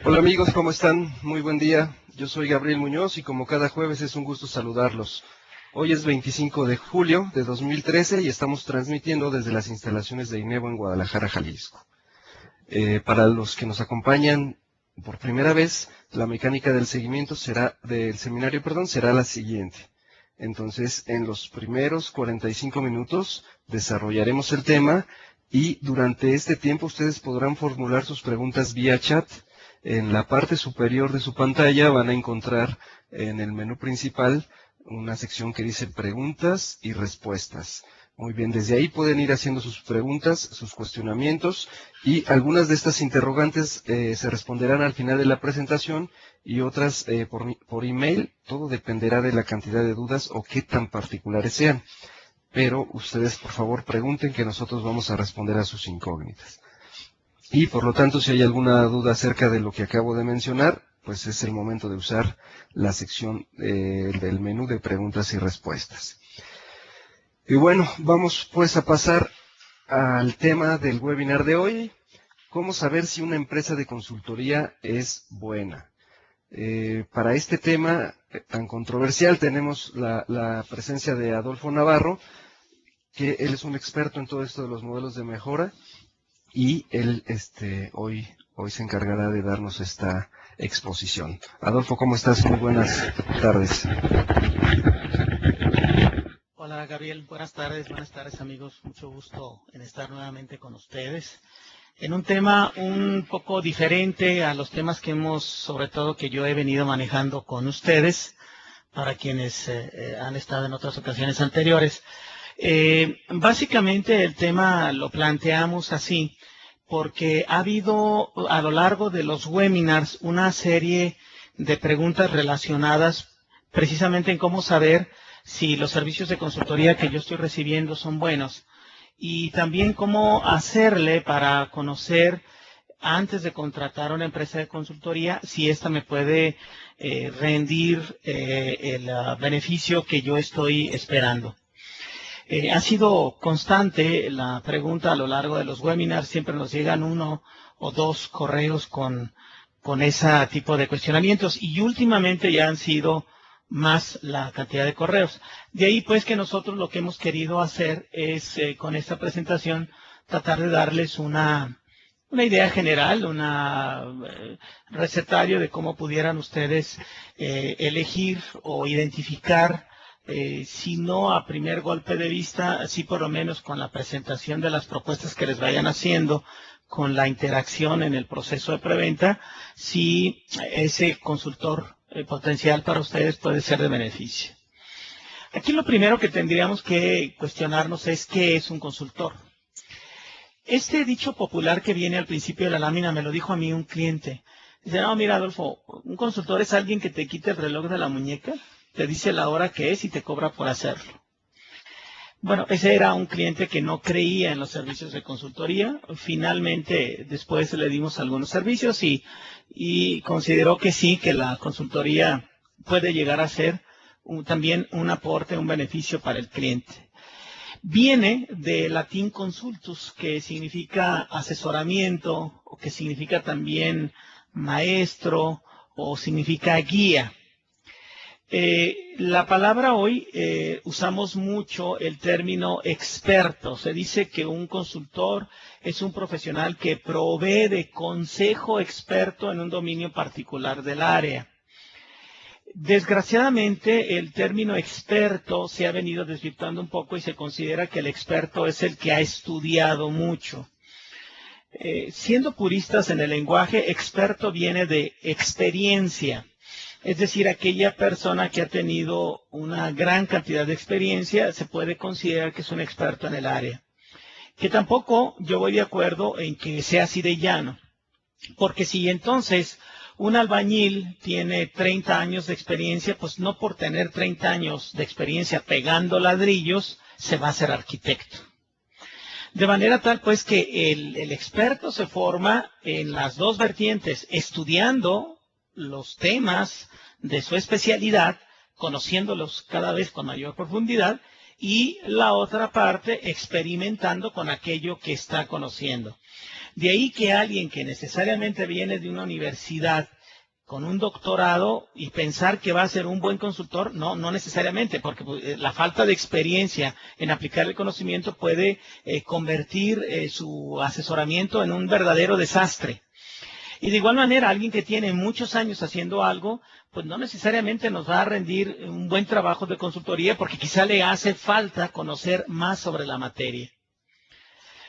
Hola amigos, ¿cómo están? Muy buen día. Yo soy Gabriel Muñoz y como cada jueves es un gusto saludarlos. Hoy es 25 de julio de 2013 y estamos transmitiendo desde las instalaciones de INEVO en Guadalajara, Jalisco. Para los que nos acompañan por primera vez, la mecánica del seminario, será la siguiente. Entonces, en los primeros 45 minutos desarrollaremos el tema y durante este tiempo ustedes podrán formular sus preguntas vía chat. En la parte superior de su pantalla van a encontrar en el menú principal una sección que dice preguntas y respuestas. Muy bien, desde ahí pueden ir haciendo sus preguntas, sus cuestionamientos y algunas de estas interrogantes se responderán al final de la presentación y otras por email. Todo dependerá de la cantidad de dudas o qué tan particulares sean. Pero ustedes por favor pregunten que nosotros vamos a responder a sus incógnitas. Y por lo tanto, si hay alguna duda acerca de lo que acabo de mencionar, pues es el momento de usar la sección del menú de preguntas y respuestas. Y bueno, vamos pues a pasar al tema del webinar de hoy. ¿Cómo saber si una empresa de consultoría es buena? Para este tema tan controversial tenemos la presencia de Adolfo Navarro, que él es un experto en todo esto de los modelos de mejora. Y él hoy se encargará de darnos esta exposición. Adolfo, ¿cómo estás? Muy buenas tardes. Hola Gabriel, buenas tardes amigos, mucho gusto en estar nuevamente con ustedes. En un tema un poco diferente a los temas sobre todo que yo he venido manejando con ustedes, para quienes han estado en otras ocasiones anteriores. Básicamente el tema lo planteamos así, porque ha habido a lo largo de los webinars una serie de preguntas relacionadas precisamente en cómo saber si los servicios de consultoría que yo estoy recibiendo son buenos y también cómo hacerle para conocer antes de contratar a una empresa de consultoría si ésta me puede rendir el beneficio que yo estoy esperando. Ha sido constante la pregunta a lo largo de los webinars, siempre nos llegan 1 o 2 correos con ese tipo de cuestionamientos y últimamente ya han sido más la cantidad de correos. De ahí pues que nosotros lo que hemos querido hacer es con esta presentación tratar de darles una idea general, un recetario de cómo pudieran ustedes elegir o identificar, si no a primer golpe de vista, sí por lo menos con la presentación de las propuestas que les vayan haciendo, con la interacción en el proceso de preventa, si ese consultor potencial para ustedes puede ser de beneficio. Aquí lo primero que tendríamos que cuestionarnos es ¿qué es un consultor? Este dicho popular que viene al principio de la lámina me lo dijo a mí un cliente. Dice, no, mira Adolfo, un consultor es alguien que te quita el reloj de la muñeca, te dice la hora que es y te cobra por hacerlo. Bueno, ese era un cliente que no creía en los servicios de consultoría. Finalmente, después le dimos algunos servicios y consideró que sí, que la consultoría puede llegar a ser también un aporte, un beneficio para el cliente. Viene del latín consultus, que significa asesoramiento, o que significa también maestro, o significa guía. La palabra hoy usamos mucho el término experto. Se dice que un consultor es un profesional que provee de consejo experto en un dominio particular del área. Desgraciadamente, el término experto se ha venido desvirtuando un poco y se considera que el experto es el que ha estudiado mucho. Siendo puristas en el lenguaje, experto viene de experiencia. Es decir, aquella persona que ha tenido una gran cantidad de experiencia se puede considerar que es un experto en el área. Que tampoco yo voy de acuerdo en que sea así de llano. Porque si entonces un albañil tiene 30 años de experiencia, pues no por tener 30 años de experiencia pegando ladrillos se va a ser arquitecto. De manera tal pues que el experto se forma en las dos vertientes, estudiando los temas de su especialidad, conociéndolos cada vez con mayor profundidad, y la otra parte experimentando con aquello que está conociendo. De ahí que alguien que necesariamente viene de una universidad con un doctorado y pensar que va a ser un buen consultor, no necesariamente, porque la falta de experiencia en aplicar el conocimiento puede convertir su asesoramiento en un verdadero desastre. Y de igual manera, alguien que tiene muchos años haciendo algo, pues no necesariamente nos va a rendir un buen trabajo de consultoría porque quizá le hace falta conocer más sobre la materia.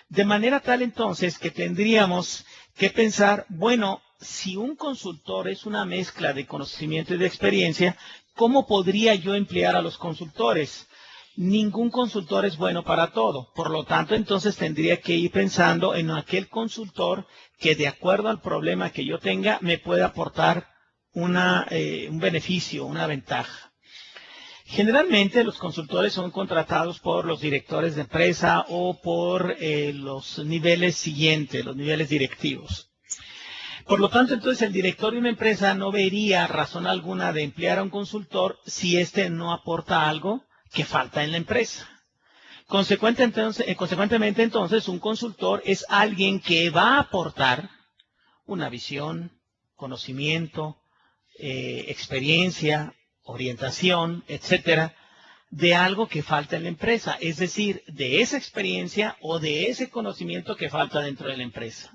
De manera tal entonces que tendríamos que pensar, bueno, si un consultor es una mezcla de conocimiento y de experiencia, ¿cómo podría yo emplear a los consultores? Ningún consultor es bueno para todo. Por lo tanto, entonces tendría que ir pensando en aquel consultor que de acuerdo al problema que yo tenga me puede aportar un beneficio, una ventaja. Generalmente los consultores son contratados por los directores de empresa o por los niveles siguientes, los niveles directivos. Por lo tanto, entonces el director de una empresa no vería razón alguna de emplear a un consultor si éste no aporta algo que falta en la empresa. Consecuentemente, entonces, un consultor es alguien que va a aportar una visión, conocimiento, experiencia, orientación, etcétera, de algo que falta en la empresa, es decir, de esa experiencia o de ese conocimiento que falta dentro de la empresa.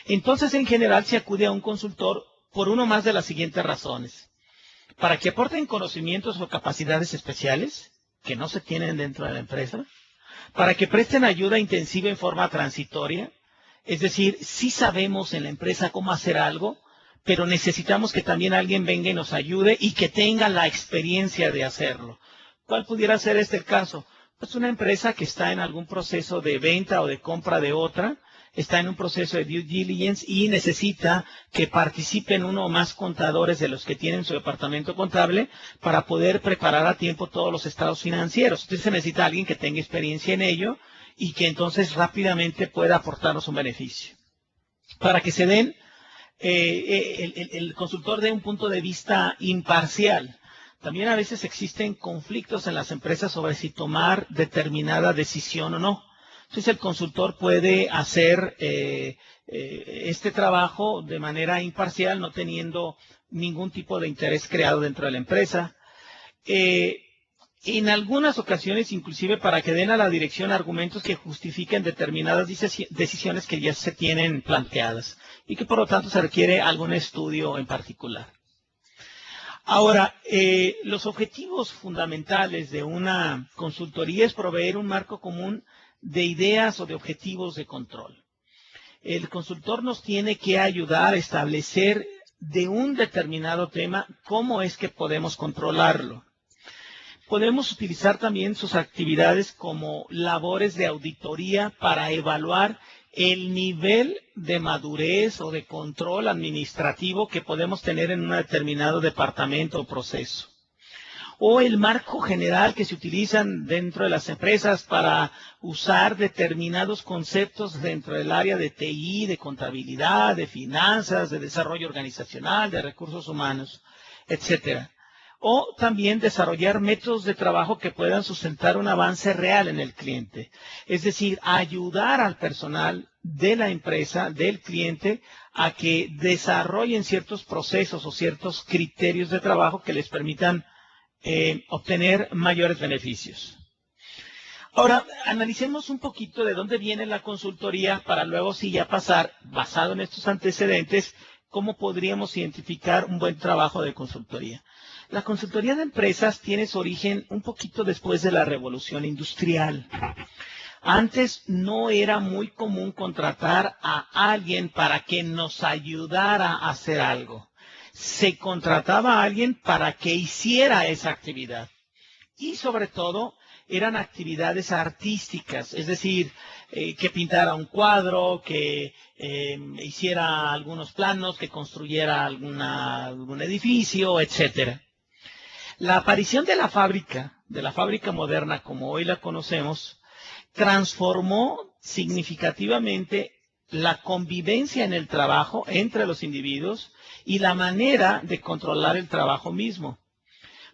Entonces, en general, se acude a un consultor por uno más de las siguientes razones. Para que aporten conocimientos o capacidades especiales que no se tienen dentro de la empresa, para que presten ayuda intensiva en forma transitoria, es decir, sí sabemos en la empresa cómo hacer algo, pero necesitamos que también alguien venga y nos ayude y que tenga la experiencia de hacerlo. ¿Cuál pudiera ser el caso? Pues una empresa que está en algún proceso de venta o de compra de otra, está en un proceso de due diligence y necesita que participen uno o más contadores de los que tienen su departamento contable para poder preparar a tiempo todos los estados financieros. Entonces se necesita alguien que tenga experiencia en ello y que entonces rápidamente pueda aportarnos un beneficio. Para que se den, el consultor dé un punto de vista imparcial. También a veces existen conflictos en las empresas sobre si tomar determinada decisión o no. Entonces el consultor puede hacer este trabajo de manera imparcial, no teniendo ningún tipo de interés creado dentro de la empresa. En algunas ocasiones, inclusive para que den a la dirección argumentos que justifiquen determinadas decisiones que ya se tienen planteadas y que por lo tanto se requiere algún estudio en particular. Ahora, los objetivos fundamentales de una consultoría es proveer un marco común de ideas o de objetivos de control. El consultor nos tiene que ayudar a establecer de un determinado tema cómo es que podemos controlarlo. Podemos utilizar también sus actividades como labores de auditoría para evaluar el nivel de madurez o de control administrativo que podemos tener en un determinado departamento o proceso. O el marco general que se utilizan dentro de las empresas para usar determinados conceptos dentro del área de TI, de contabilidad, de finanzas, de desarrollo organizacional, de recursos humanos, etcétera. O también desarrollar métodos de trabajo que puedan sustentar un avance real en el cliente. Es decir, ayudar al personal de la empresa, del cliente, a que desarrollen ciertos procesos o ciertos criterios de trabajo que les permitan obtener mayores beneficios. Ahora, analicemos un poquito de dónde viene la consultoría para luego sí ya pasar, basado en estos antecedentes, cómo podríamos identificar un buen trabajo de consultoría. La consultoría de empresas tiene su origen un poquito después de la revolución industrial. Antes no era muy común contratar a alguien para que nos ayudara a hacer algo. Se contrataba a alguien para que hiciera esa actividad. Y sobre todo eran actividades artísticas, es decir, que pintara un cuadro, que hiciera algunos planos, que construyera algún edificio, etcétera. La aparición de la fábrica moderna como hoy la conocemos, transformó significativamente la convivencia en el trabajo entre los individuos y la manera de controlar el trabajo mismo.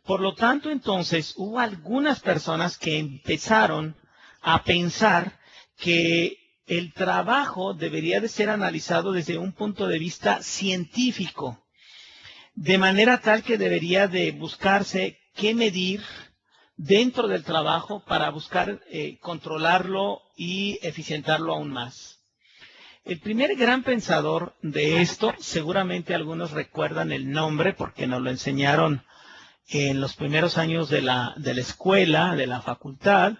Por lo tanto, entonces, hubo algunas personas que empezaron a pensar que el trabajo debería de ser analizado desde un punto de vista científico, de manera tal que debería de buscarse qué medir dentro del trabajo para buscar controlarlo y eficientarlo aún más. El primer gran pensador de esto, seguramente algunos recuerdan el nombre porque nos lo enseñaron en los primeros años de la escuela, de la facultad.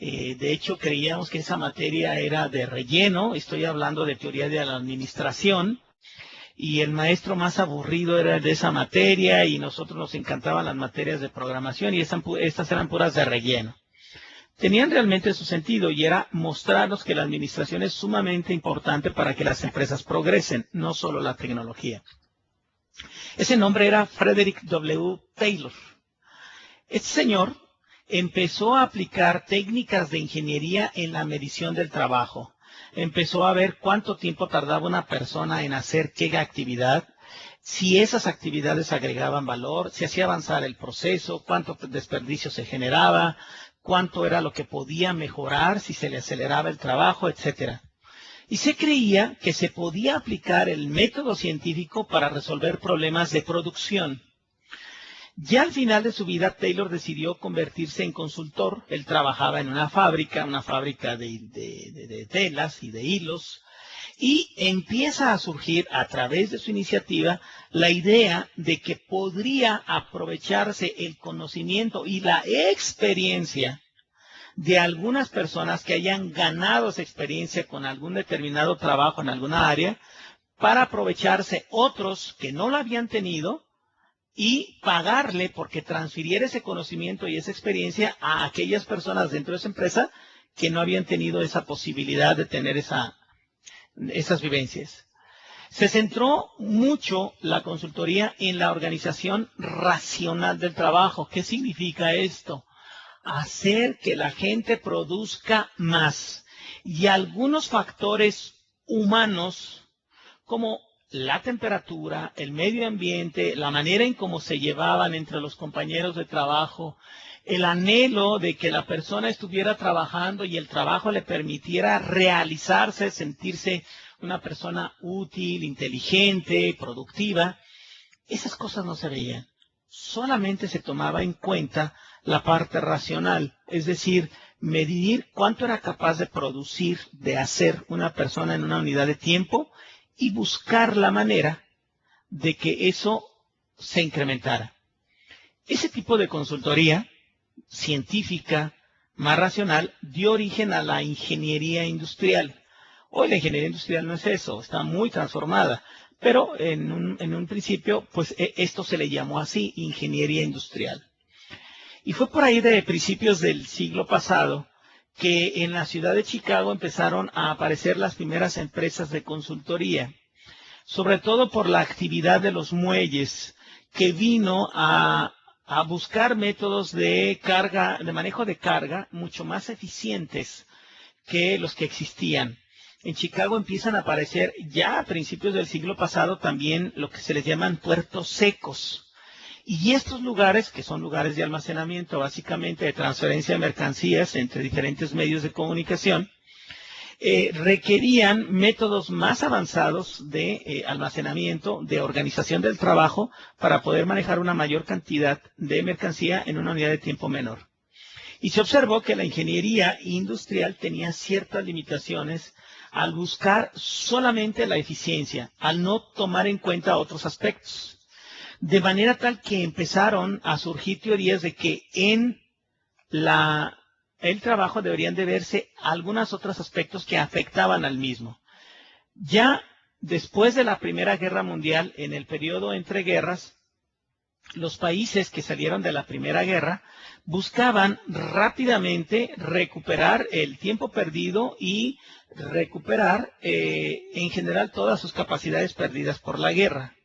De hecho, creíamos que esa materia era de relleno. Estoy hablando de teoría de la administración. Y el maestro más aburrido era de esa materia y nosotros nos encantaban las materias de programación y estas eran puras de relleno. Tenían realmente su sentido y era mostrarnos que la administración es sumamente importante para que las empresas progresen, no solo la tecnología. Ese nombre era Frederick W. Taylor. Este señor empezó a aplicar técnicas de ingeniería en la medición del trabajo. Empezó a ver cuánto tiempo tardaba una persona en hacer qué actividad, si esas actividades agregaban valor, si hacía avanzar el proceso, cuánto desperdicio se generaba, cuánto era lo que podía mejorar, si se le aceleraba el trabajo, etc. Y se creía que se podía aplicar el método científico para resolver problemas de producción. Ya al final de su vida, Taylor decidió convertirse en consultor. Él trabajaba en una fábrica de telas y de hilos, y empieza a surgir a través de su iniciativa la idea de que podría aprovecharse el conocimiento y la experiencia de algunas personas que hayan ganado esa experiencia con algún determinado trabajo en alguna área, para aprovecharse otros que no lo habían tenido y pagarle porque transfiriera ese conocimiento y esa experiencia a aquellas personas dentro de esa empresa que no habían tenido esa posibilidad de tener esas vivencias. Se centró mucho la consultoría en la organización racional del trabajo. ¿Qué significa esto? Hacer que la gente produzca más. Y algunos factores humanos, como la temperatura, el medio ambiente, la manera en cómo se llevaban entre los compañeros de trabajo, el anhelo de que la persona estuviera trabajando y el trabajo le permitiera realizarse, sentirse una persona útil, inteligente, productiva, esas cosas no se veían. Solamente se tomaba en cuenta la parte racional, es decir, medir cuánto era capaz de producir, de hacer una persona en una unidad de tiempo y buscar la manera de que eso se incrementara. Ese tipo de consultoría científica, más racional, dio origen a la ingeniería industrial. Hoy la ingeniería industrial no es eso, está muy transformada, pero en un principio, pues esto se le llamó así, ingeniería industrial. Y fue por ahí de principios del siglo pasado que en la ciudad de Chicago empezaron a aparecer las primeras empresas de consultoría, sobre todo por la actividad de los muelles, que vino a buscar métodos de carga, de manejo de carga mucho más eficientes que los que existían. En Chicago empiezan a aparecer ya a principios del siglo pasado también lo que se les llaman puertos secos. Y estos lugares, que son lugares de almacenamiento, básicamente de transferencia de mercancías entre diferentes medios de comunicación, requerían métodos más avanzados de almacenamiento, de organización del trabajo, para poder manejar una mayor cantidad de mercancía en una unidad de tiempo menor. Y se observó que la ingeniería industrial tenía ciertas limitaciones al buscar solamente la eficiencia, al no tomar en cuenta otros aspectos. De manera tal que empezaron a surgir teorías de que en el trabajo deberían de verse algunos otros aspectos que afectaban al mismo. Ya después de la Primera Guerra Mundial, en el periodo entre guerras, los países que salieron de la Primera Guerra buscaban rápidamente recuperar el tiempo perdido y recuperar en general todas sus capacidades perdidas por la guerra.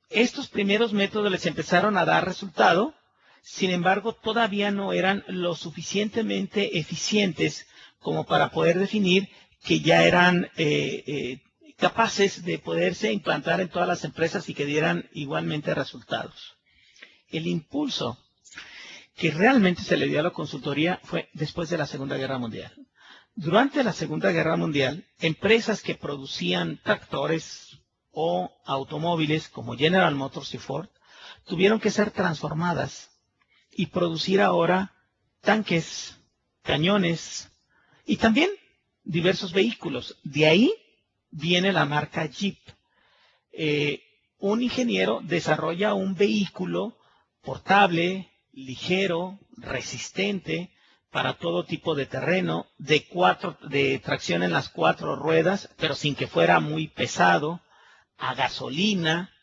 Estos primeros métodos les empezaron a dar resultado. Sin embargo, todavía no eran lo suficientemente eficientes como para poder definir que ya eran capaces de poderse implantar en todas las empresas y que dieran igualmente resultados. El impulso que realmente se le dio a la consultoría fue después de la Segunda Guerra Mundial. Durante la Segunda Guerra Mundial, empresas que producían tractores o automóviles como General Motors y Ford tuvieron que ser transformadas y producir ahora tanques, cañones y también diversos vehículos. De ahí viene la marca Jeep. Un ingeniero desarrolla un vehículo portable, ligero, resistente para todo tipo de terreno, de tracción en las 4 ruedas, pero sin que fuera muy pesado, a gasolina,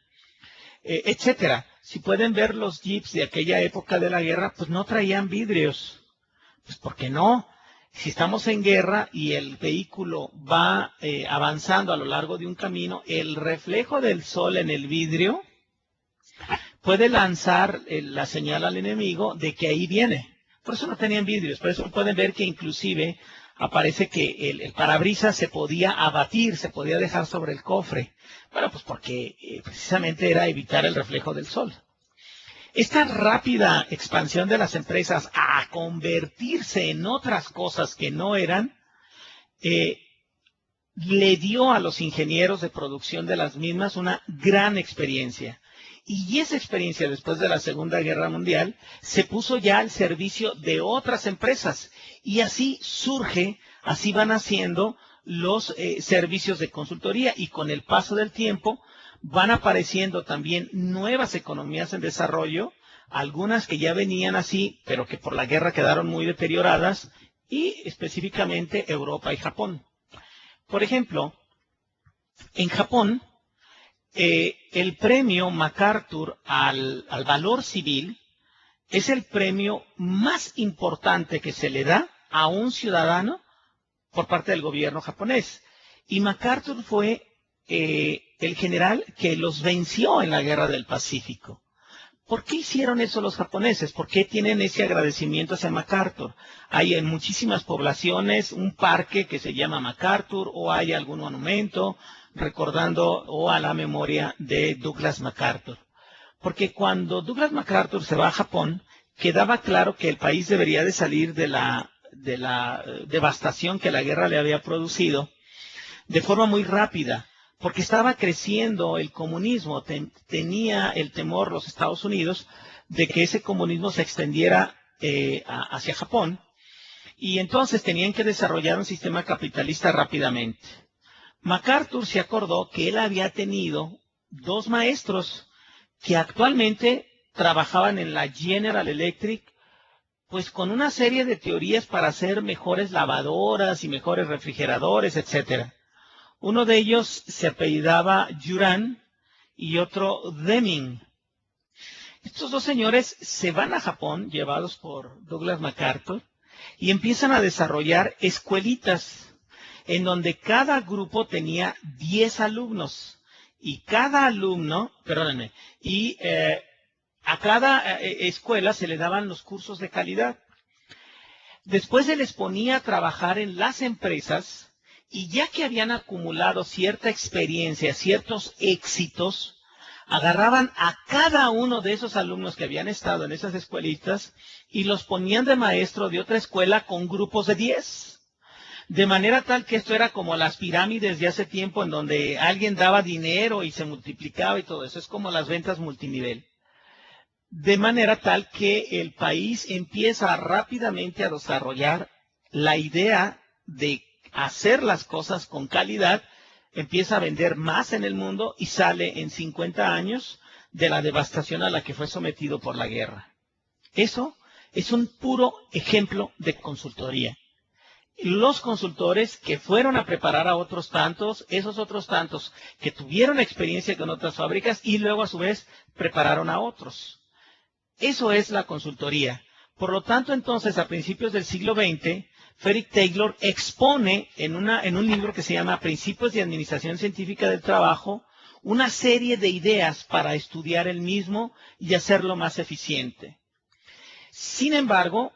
etcétera. Si pueden ver los Jeeps de aquella época de la guerra, pues no traían vidrios. Pues ¿por qué no? Si estamos en guerra y el vehículo va avanzando a lo largo de un camino, el reflejo del sol en el vidrio puede lanzar la señal al enemigo de que ahí viene. Por eso no tenían vidrios, por eso pueden ver que inclusive aparece que el parabrisas se podía abatir, se podía dejar sobre el cofre. Bueno, pues porque precisamente era evitar el reflejo del sol. Esta rápida expansión de las empresas a convertirse en otras cosas que no eran, le dio a los ingenieros de producción de las mismas una gran experiencia. Y esa experiencia después de la Segunda Guerra Mundial se puso ya al servicio de otras empresas. Y así surge, así van haciendo los servicios de consultoría. Y con el paso del tiempo van apareciendo también nuevas economías en desarrollo, algunas que ya venían así, pero que por la guerra quedaron muy deterioradas, y específicamente Europa y Japón. Por ejemplo, en Japón, el premio MacArthur al valor civil es el premio más importante que se le da a un ciudadano por parte del gobierno japonés. Y MacArthur fue el general que los venció en la Guerra del Pacífico. ¿Por qué hicieron eso los japoneses? ¿Por qué tienen ese agradecimiento hacia MacArthur? Hay en muchísimas poblaciones un parque que se llama MacArthur, o hay algún monumento recordando o a la memoria de Douglas MacArthur. Porque cuando Douglas MacArthur se va a Japón, quedaba claro que el país debería de salir de la devastación que la guerra le había producido de forma muy rápida, porque estaba creciendo el comunismo. Tenía el temor los Estados Unidos de que ese comunismo se extendiera hacia Japón, y entonces tenían que desarrollar un sistema capitalista rápidamente. MacArthur se acordó que él había tenido 2 maestros que actualmente trabajaban en la General Electric, pues con una serie de teorías para hacer mejores lavadoras y mejores refrigeradores, etcétera. Uno de ellos se apellidaba Juran y otro Deming. Estos 2 señores se van a Japón, llevados por Douglas MacArthur, y empiezan a desarrollar escuelitas en donde cada grupo tenía 10 alumnos. Y cada alumno, perdónenme, a cada escuela se le daban los cursos de calidad. Después se les ponía a trabajar en las empresas, y ya que habían acumulado cierta experiencia, ciertos éxitos, agarraban a cada uno de esos alumnos que habían estado en esas escuelitas y los ponían de maestro de otra escuela con grupos de 10. De manera tal que esto era como las pirámides de hace tiempo, en donde alguien daba dinero y se multiplicaba y todo eso. Es como las ventas multinivel. De manera tal que el país empieza rápidamente a desarrollar la idea de hacer las cosas con calidad, empieza a vender más en el mundo y sale en 50 años de la devastación a la que fue sometido por la guerra. Eso es un puro ejemplo de consultoría. Los consultores que fueron a preparar a otros tantos, esos otros tantos que tuvieron experiencia con otras fábricas y luego a su vez prepararon a otros. Eso es la consultoría. Por lo tanto, entonces, a principios del siglo XX, Frederick Taylor expone en un libro que se llama Principios de Administración Científica del Trabajo una serie de ideas para estudiar el mismo y hacerlo más eficiente. Sin embargo,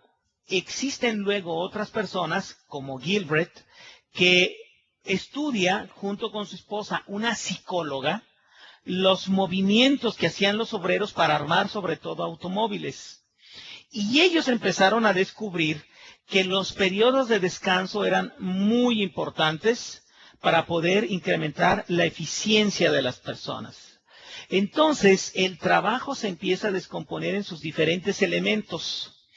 existen luego otras personas, como Gilbreth, que estudia junto con su esposa, una psicóloga, los movimientos que hacían los obreros para armar sobre todo automóviles. Y ellos empezaron a descubrir que los periodos de descanso eran muy importantes para poder incrementar la eficiencia de las personas. Entonces, el trabajo se empieza a descomponer en sus diferentes elementos.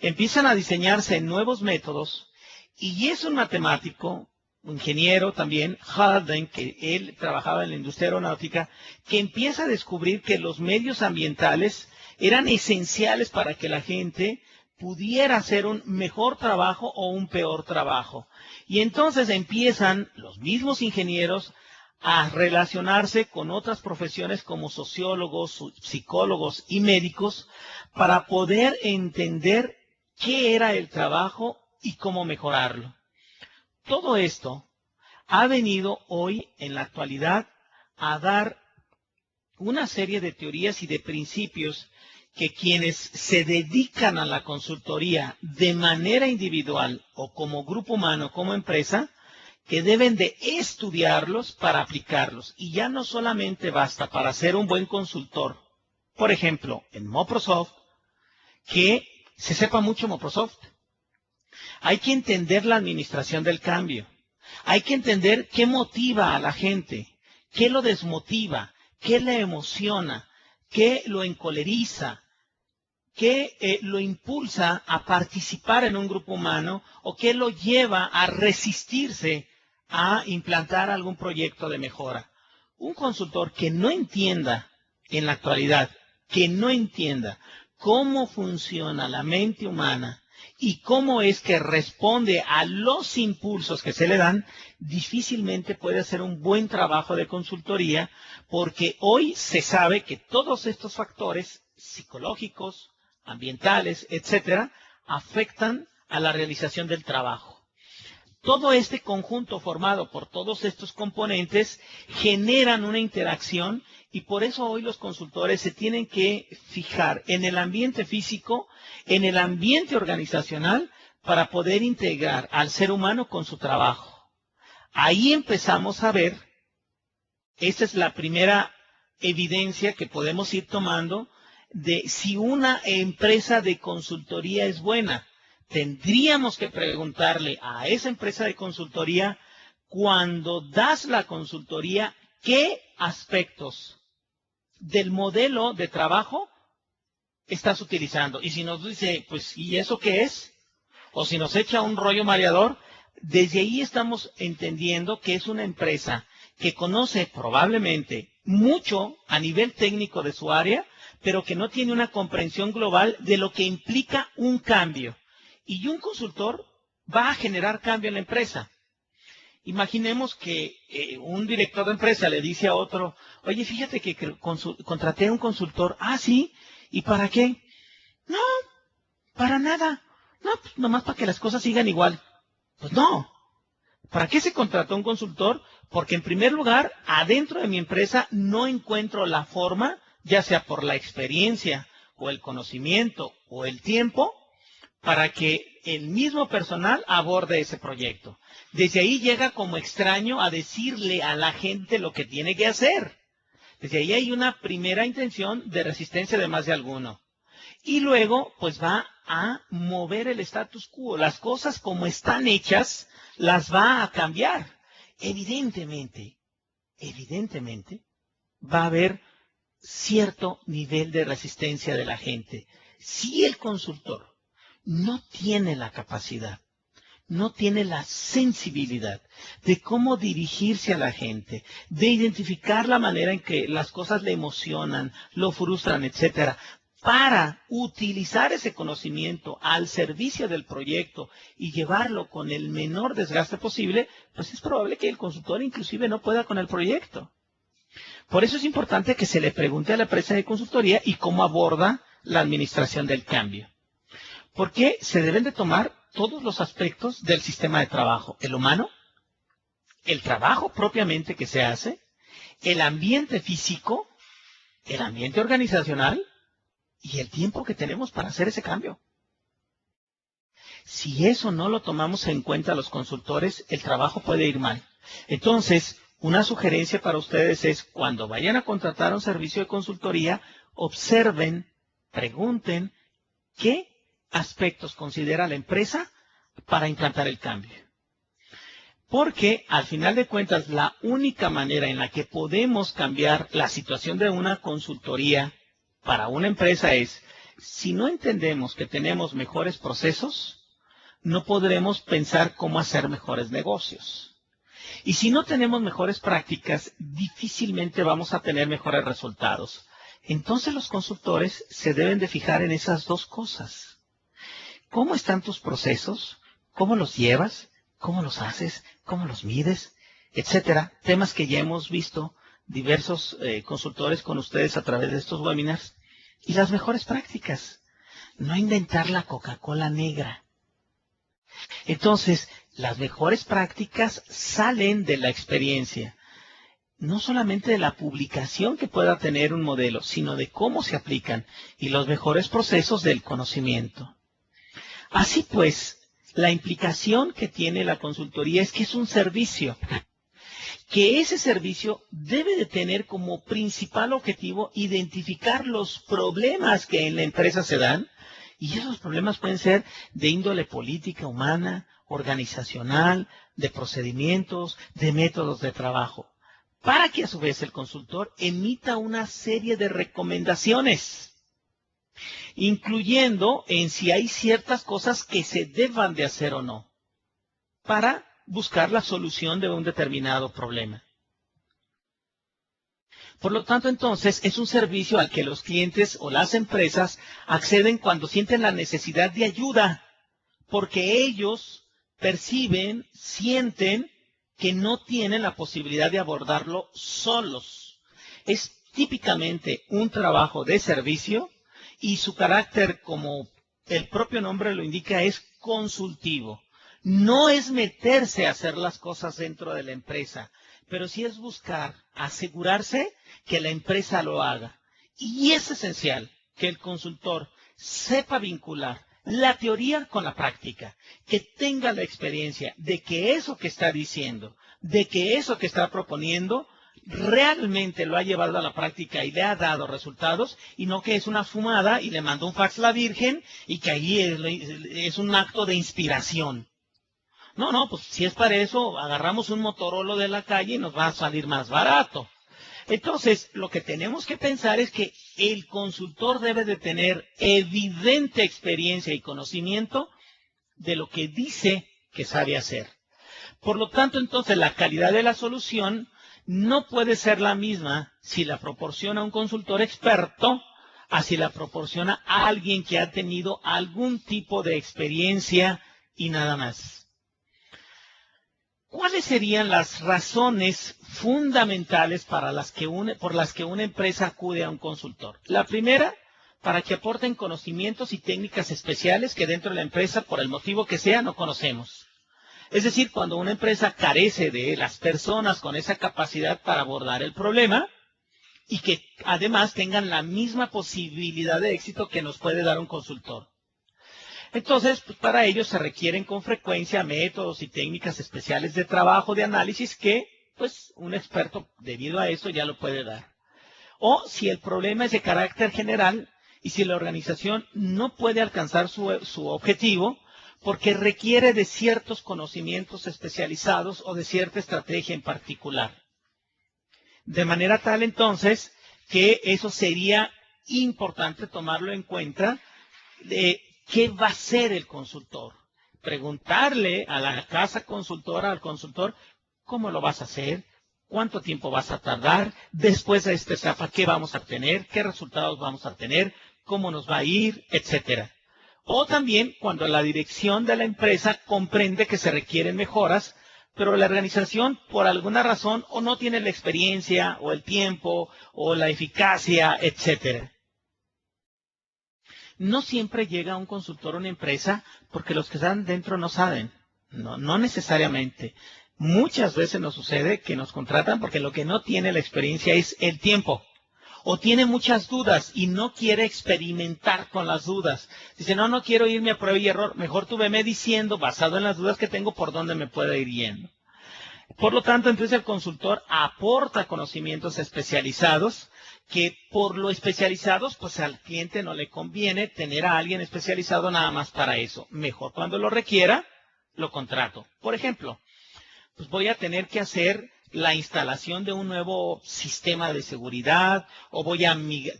Empiezan a diseñarse nuevos métodos, y es un matemático, un ingeniero también, Haldane, que él trabajaba en la industria aeronáutica, que empieza a descubrir que los medios ambientales eran esenciales para que la gente pudiera hacer un mejor trabajo o un peor trabajo. Y entonces empiezan los mismos ingenieros a relacionarse con otras profesiones como sociólogos, psicólogos y médicos para poder entender qué era el trabajo y cómo mejorarlo. Todo esto ha venido hoy, en la actualidad, a dar una serie de teorías y de principios que quienes se dedican a la consultoría de manera individual o como grupo humano, como empresa, que deben de estudiarlos para aplicarlos. Y ya no solamente basta para ser un buen consultor, por ejemplo, en Microsoft, que se sepa mucho Microsoft. Hay que entender la administración del cambio. Hay que entender qué motiva a la gente, qué lo desmotiva, qué le emociona, qué lo encoleriza, qué lo impulsa a participar en un grupo humano o qué lo lleva a resistirse a implantar algún proyecto de mejora. Un consultor que no entienda en la actualidad, que no entienda cómo funciona la mente humana y cómo es que responde a los impulsos que se le dan, difícilmente puede hacer un buen trabajo de consultoría, porque hoy se sabe que todos estos factores psicológicos, ambientales, etcétera, afectan a la realización del trabajo. Todo este conjunto formado por todos estos componentes generan una interacción, y por eso hoy los consultores se tienen que fijar en el ambiente físico, en el ambiente organizacional, para poder integrar al ser humano con su trabajo. Ahí empezamos a ver, esa es la primera evidencia que podemos ir tomando de si una empresa de consultoría es buena. Tendríamos que preguntarle a esa empresa de consultoría, cuando das la consultoría, ¿qué aspectos del modelo de trabajo estás utilizando? Y si nos dice, pues, ¿y eso qué es? O si nos echa un rollo mareador, desde ahí estamos entendiendo que es una empresa que conoce probablemente mucho a nivel técnico de su área, pero que no tiene una comprensión global de lo que implica un cambio. Y un consultor va a generar cambio en la empresa. Imaginemos que un director de empresa le dice a otro, oye, fíjate que contraté a un consultor. Ah, sí, ¿y para qué? No, para nada. No, pues nomás para que las cosas sigan igual. Pues no. ¿Para qué se contrató un consultor? Porque en primer lugar, adentro de mi empresa no encuentro la forma, ya sea por la experiencia o el conocimiento o el tiempo, para que el mismo personal aborde ese proyecto. Desde ahí llega como extraño a decirle a la gente lo que tiene que hacer. Desde ahí hay una primera intención de resistencia de más de alguno. Y luego, pues va a mover el status quo. Las cosas como están hechas, las va a cambiar. Evidentemente, va a haber cierto nivel de resistencia de la gente. Si el consultor no tiene la capacidad, no tiene la sensibilidad de cómo dirigirse a la gente, de identificar la manera en que las cosas le emocionan, lo frustran, etcétera, para utilizar ese conocimiento al servicio del proyecto y llevarlo con el menor desgaste posible, pues es probable que el consultor inclusive no pueda con el proyecto. Por eso es importante que se le pregunte a la empresa de consultoría y cómo aborda la administración del cambio. Porque se deben de tomar todos los aspectos del sistema de trabajo: el humano, el trabajo propiamente que se hace, el ambiente físico, el ambiente organizacional y el tiempo que tenemos para hacer ese cambio. Si eso no lo tomamos en cuenta los consultores, el trabajo puede ir mal. Entonces, una sugerencia para ustedes es, cuando vayan a contratar un servicio de consultoría, observen, pregunten qué aspectos considera la empresa para implantar el cambio. Porque al final de cuentas, la única manera en la que podemos cambiar la situación de una consultoría para una empresa es, si no entendemos que tenemos mejores procesos, no podremos pensar cómo hacer mejores negocios. Y si no tenemos mejores prácticas, difícilmente vamos a tener mejores resultados. Entonces los consultores se deben de fijar en esas dos cosas. ¿Cómo están tus procesos? ¿Cómo los llevas? ¿Cómo los haces? ¿Cómo los mides? Etcétera. Temas que ya hemos visto diversos consultores con ustedes a través de estos webinars. Y las mejores prácticas. No inventar la Coca-Cola negra. Entonces, las mejores prácticas salen de la experiencia. No solamente de la publicación que pueda tener un modelo, sino de cómo se aplican y los mejores procesos del conocimiento. Así pues, la implicación que tiene la consultoría es que es un servicio, que ese servicio debe de tener como principal objetivo identificar los problemas que en la empresa se dan, y esos problemas pueden ser de índole política, humana, organizacional, de procedimientos, de métodos de trabajo, para que a su vez el consultor emita una serie de recomendaciones, incluyendo en si hay ciertas cosas que se deban de hacer o no, para buscar la solución de un determinado problema. Por lo tanto, entonces, es un servicio al que los clientes o las empresas acceden cuando sienten la necesidad de ayuda, porque ellos perciben, sienten que no tienen la posibilidad de abordarlo solos. Es típicamente un trabajo de servicio y su carácter, como el propio nombre lo indica, es consultivo. No es meterse a hacer las cosas dentro de la empresa, pero sí es buscar asegurarse que la empresa lo haga. Y es esencial que el consultor sepa vincular la teoría con la práctica, que tenga la experiencia de que eso que está diciendo, de que eso que está proponiendo, realmente lo ha llevado a la práctica y le ha dado resultados, y no que es una fumada y le mandó un fax la Virgen y que ahí es un acto de inspiración. No, pues si es para eso, agarramos un Motorola de la calle y nos va a salir más barato. Entonces, lo que tenemos que pensar es que el consultor debe de tener evidente experiencia y conocimiento de lo que dice que sabe hacer. Por lo tanto, entonces, la calidad de la solución no puede ser la misma si la proporciona un consultor experto a si la proporciona a alguien que ha tenido algún tipo de experiencia y nada más. ¿Cuáles serían las razones fundamentales por las que una empresa acude a un consultor? La primera, para que aporten conocimientos y técnicas especiales que dentro de la empresa, por el motivo que sea, no conocemos. Es decir, cuando una empresa carece de las personas con esa capacidad para abordar el problema y que además tengan la misma posibilidad de éxito que nos puede dar un consultor. Entonces, pues para ello se requieren con frecuencia métodos y técnicas especiales de trabajo, de análisis que, pues, un experto, debido a eso, ya lo puede dar. O si el problema es de carácter general y si la organización no puede alcanzar su objetivo porque requiere de ciertos conocimientos especializados o de cierta estrategia en particular. De manera tal, entonces, que eso sería importante tomarlo en cuenta de ¿qué va a hacer el consultor? Preguntarle a la casa consultora, al consultor, ¿cómo lo vas a hacer? ¿Cuánto tiempo vas a tardar? Después de esta etapa, ¿qué vamos a obtener? ¿Qué resultados vamos a obtener? ¿Cómo nos va a ir? Etcétera. O también cuando la dirección de la empresa comprende que se requieren mejoras, pero la organización, por alguna razón, o no tiene la experiencia, o el tiempo, o la eficacia, etcétera. No siempre llega un consultor a una empresa porque los que están dentro no saben. No necesariamente. Muchas veces nos sucede que nos contratan porque lo que no tiene la experiencia es el tiempo. O tiene muchas dudas y no quiere experimentar con las dudas. Dice, no quiero irme a prueba y error. Mejor tú veme diciendo, basado en las dudas que tengo, por dónde me puedo ir yendo. Por lo tanto, entonces el consultor aporta conocimientos especializados que por lo especializados, pues al cliente no le conviene tener a alguien especializado nada más para eso. Mejor cuando lo requiera, lo contrato. Por ejemplo, pues voy a tener que hacer la instalación de un nuevo sistema de seguridad, o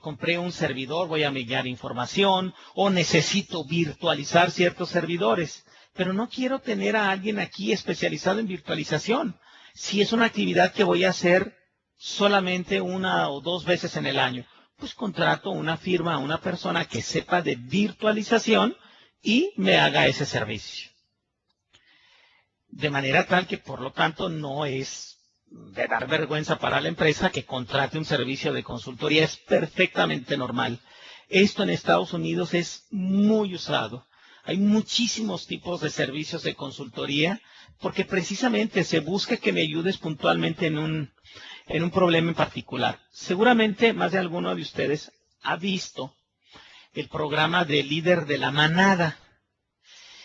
compré un servidor, voy a migrar información, o necesito virtualizar ciertos servidores. Pero no quiero tener a alguien aquí especializado en virtualización. Si es una actividad que voy a hacer solamente 1 o 2 veces en el año, pues contrato una firma, una persona que sepa de virtualización y me haga ese servicio. De manera tal que, por lo tanto, no es de dar vergüenza para la empresa que contrate un servicio de consultoría. Es perfectamente normal. Esto en Estados Unidos es muy usado. Hay muchísimos tipos de servicios de consultoría porque precisamente se busca que me ayudes puntualmente en un problema en particular. Seguramente más de alguno de ustedes ha visto el programa de Líder de la Manada.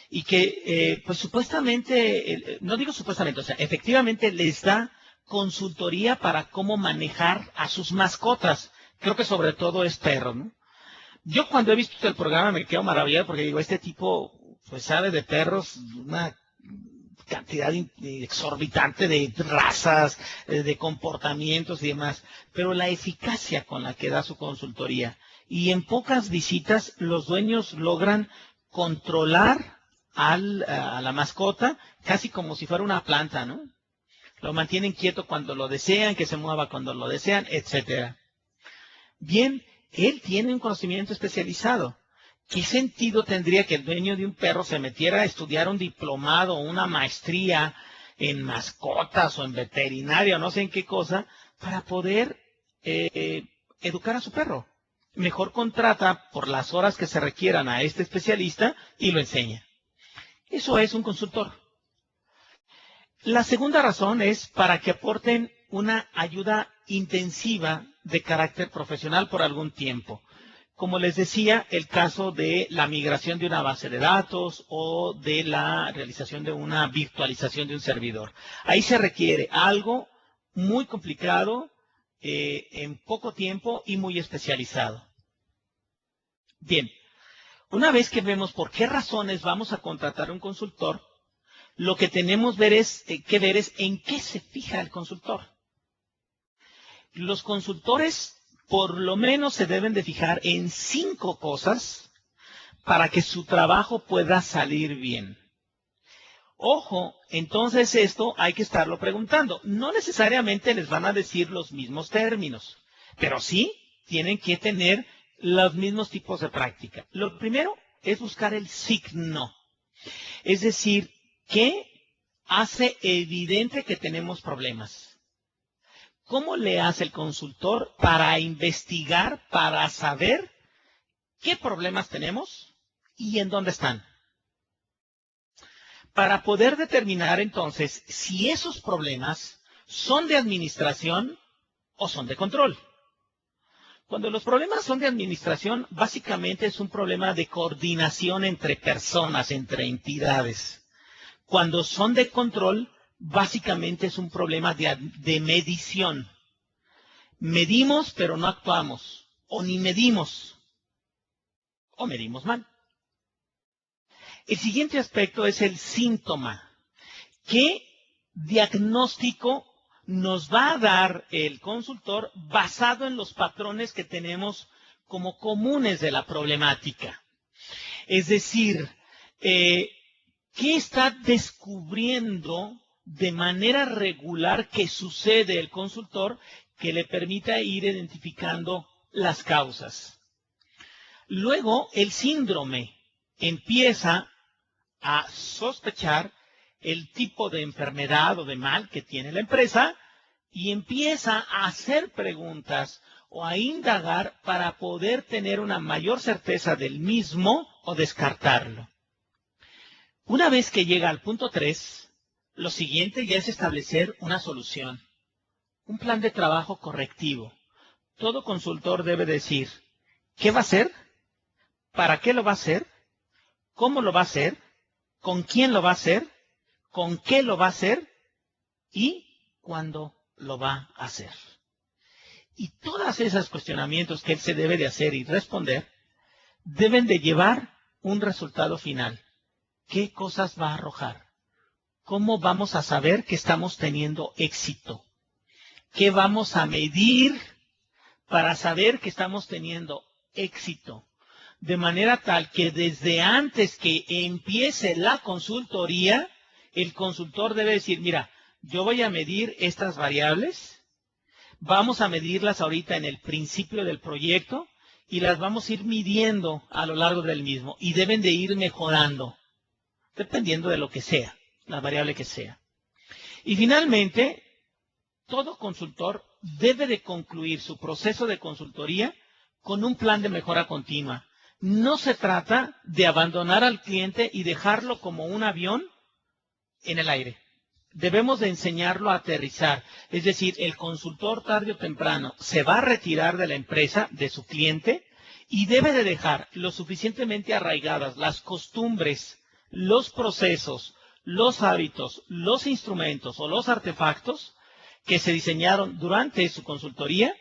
Y que, pues supuestamente, no digo supuestamente, o sea, efectivamente les da consultoría para cómo manejar a sus mascotas. Creo que sobre todo es perro, ¿no? Yo cuando he visto el programa me quedo maravillado porque digo, este tipo, pues sabe de perros una cantidad exorbitante de razas, de comportamientos y demás. Pero la eficacia con la que da su consultoría. Y en pocas visitas los dueños logran controlar a la mascota casi como si fuera una planta, ¿no? Lo mantienen quieto cuando lo desean, que se mueva cuando lo desean, etcétera. Bien, él tiene un conocimiento especializado. ¿Qué sentido tendría que el dueño de un perro se metiera a estudiar un diplomado o una maestría en mascotas o en veterinaria o no sé en qué cosa para poder educar a su perro? Mejor contrata por las horas que se requieran a este especialista y lo enseña. Eso es un consultor. La segunda razón es para que aporten una ayuda intensiva de carácter profesional por algún tiempo. Como les decía, el caso de la migración de una base de datos o de la realización de una virtualización de un servidor. Ahí se requiere algo muy complicado, en poco tiempo y muy especializado. Bien, una vez que vemos por qué razones vamos a contratar un consultor, lo que tenemos que ver es en qué se fija el consultor. Los consultores por lo menos se deben de fijar en 5 cosas para que su trabajo pueda salir bien. Ojo, entonces esto hay que estarlo preguntando. No necesariamente les van a decir los mismos términos, pero sí tienen que tener los mismos tipos de práctica. Lo primero es buscar el signo. Es decir, ¿qué hace evidente que tenemos problemas? ¿Cómo le hace el consultor para investigar, para saber qué problemas tenemos y en dónde están? Para poder determinar entonces si esos problemas son de administración o son de control. Cuando los problemas son de administración, básicamente es un problema de coordinación entre personas, entre entidades. Cuando son de control, básicamente es un problema de medición. Medimos, pero no actuamos. O ni medimos. O medimos mal. El siguiente aspecto es el síntoma. ¿Qué diagnóstico nos va a dar el consultor basado en los patrones que tenemos como comunes de la problemática? Es decir, ¿qué está descubriendo de manera regular que sucede el consultor que le permita ir identificando las causas? Luego, el síndrome empieza a sospechar el tipo de enfermedad o de mal que tiene la empresa y empieza a hacer preguntas o a indagar para poder tener una mayor certeza del mismo o descartarlo. Una vez que llega al punto 3, lo siguiente ya es establecer una solución, un plan de trabajo correctivo. Todo consultor debe decir, ¿qué va a hacer? ¿Para qué lo va a hacer? ¿Cómo lo va a hacer? ¿Con quién lo va a hacer? ¿Con qué lo va a hacer? ¿Y cuándo lo va a hacer? Y todos esos cuestionamientos que él se debe de hacer y responder deben de llevar un resultado final. ¿Qué cosas va a arrojar? ¿cómo vamos a saber que estamos teniendo éxito? ¿Qué vamos a medir para saber que estamos teniendo éxito? De manera tal que desde antes que empiece la consultoría, el consultor debe decir, mira, yo voy a medir estas variables, vamos a medirlas ahorita en el principio del proyecto y las vamos a ir midiendo a lo largo del mismo y deben de ir mejorando, dependiendo de lo que sea, la variable que sea. Y finalmente, todo consultor debe de concluir su proceso de consultoría con un plan de mejora continua. No se trata de abandonar al cliente y dejarlo como un avión en el aire. Debemos de enseñarlo a aterrizar. Es decir, el consultor tarde o temprano se va a retirar de la empresa, de su cliente, y debe de dejar lo suficientemente arraigadas las costumbres, los procesos, los hábitos, los instrumentos o los artefactos que se diseñaron durante su consultoría,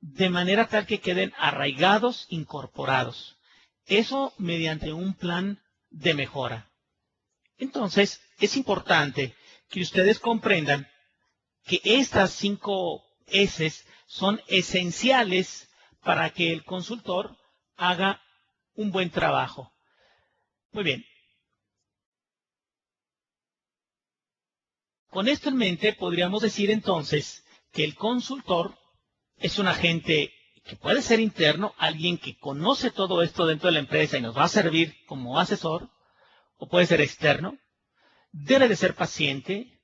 de manera tal que queden arraigados, incorporados. Eso mediante un plan de mejora. Entonces, es importante que ustedes comprendan que estas 5 S son esenciales para que el consultor haga un buen trabajo. Muy bien. Con esto en mente, podríamos decir entonces que el consultor es un agente que puede ser interno, alguien que conoce todo esto dentro de la empresa y nos va a servir como asesor, o puede ser externo. Debe de ser paciente,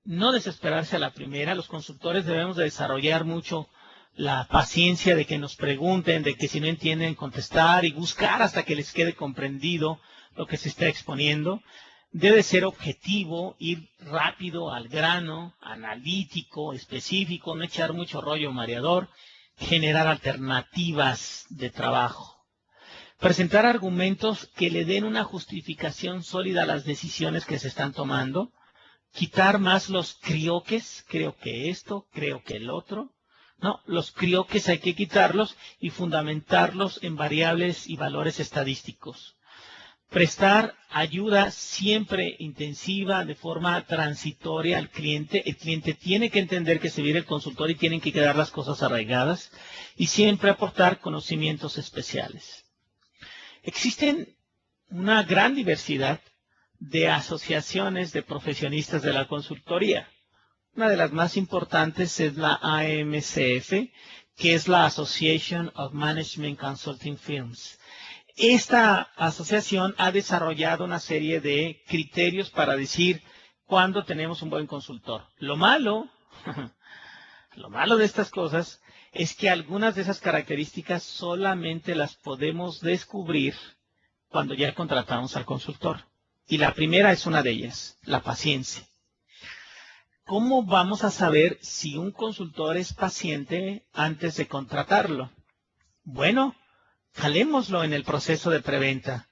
no desesperarse a la primera. Los consultores debemos de desarrollar mucho la paciencia de que nos pregunten, de que si no entienden contestar y buscar hasta que les quede comprendido lo que se está exponiendo. Debe ser objetivo, ir rápido al grano, analítico, específico, no echar mucho rollo mareador, generar alternativas de trabajo. Presentar argumentos que le den una justificación sólida a las decisiones que se están tomando. Quitar más los crioques, creo que esto, creo que el otro. No, los crioques hay que quitarlos y fundamentarlos en variables y valores estadísticos. Prestar ayuda siempre intensiva, de forma transitoria al cliente. El cliente tiene que entender que se viene el consultor y tienen que quedar las cosas arraigadas. Y siempre aportar conocimientos especiales. Existen una gran diversidad de asociaciones de profesionistas de la consultoría. Una de las más importantes es la AMCF, que es la Association of Management Consulting Firms. Esta asociación ha desarrollado una serie de criterios para decir cuándo tenemos un buen consultor. Lo malo de estas cosas es que algunas de esas características solamente las podemos descubrir cuando ya contratamos al consultor. Y la primera es una de ellas, la paciencia. ¿Cómo vamos a saber si un consultor es paciente antes de contratarlo? Bueno, jalémoslo en el proceso de preventa.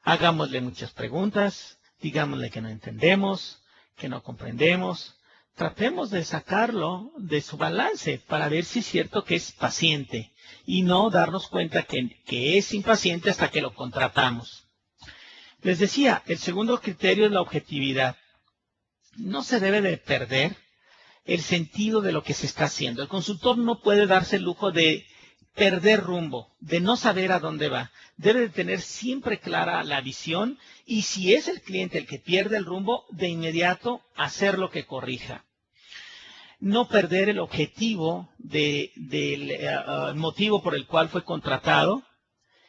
Hagámosle muchas preguntas, digámosle que no entendemos, que no comprendemos. Tratemos de sacarlo de su balance para ver si es cierto que es paciente y no darnos cuenta que es impaciente hasta que lo contratamos. Les decía, el segundo criterio es la objetividad. No se debe de perder el sentido de lo que se está haciendo. El consultor no puede darse el lujo de perder rumbo, de no saber a dónde va. Debe de tener siempre clara la visión y si es el cliente el que pierde el rumbo, de inmediato hacer lo que corrija. No perder el objetivo del motivo por el cual fue contratado.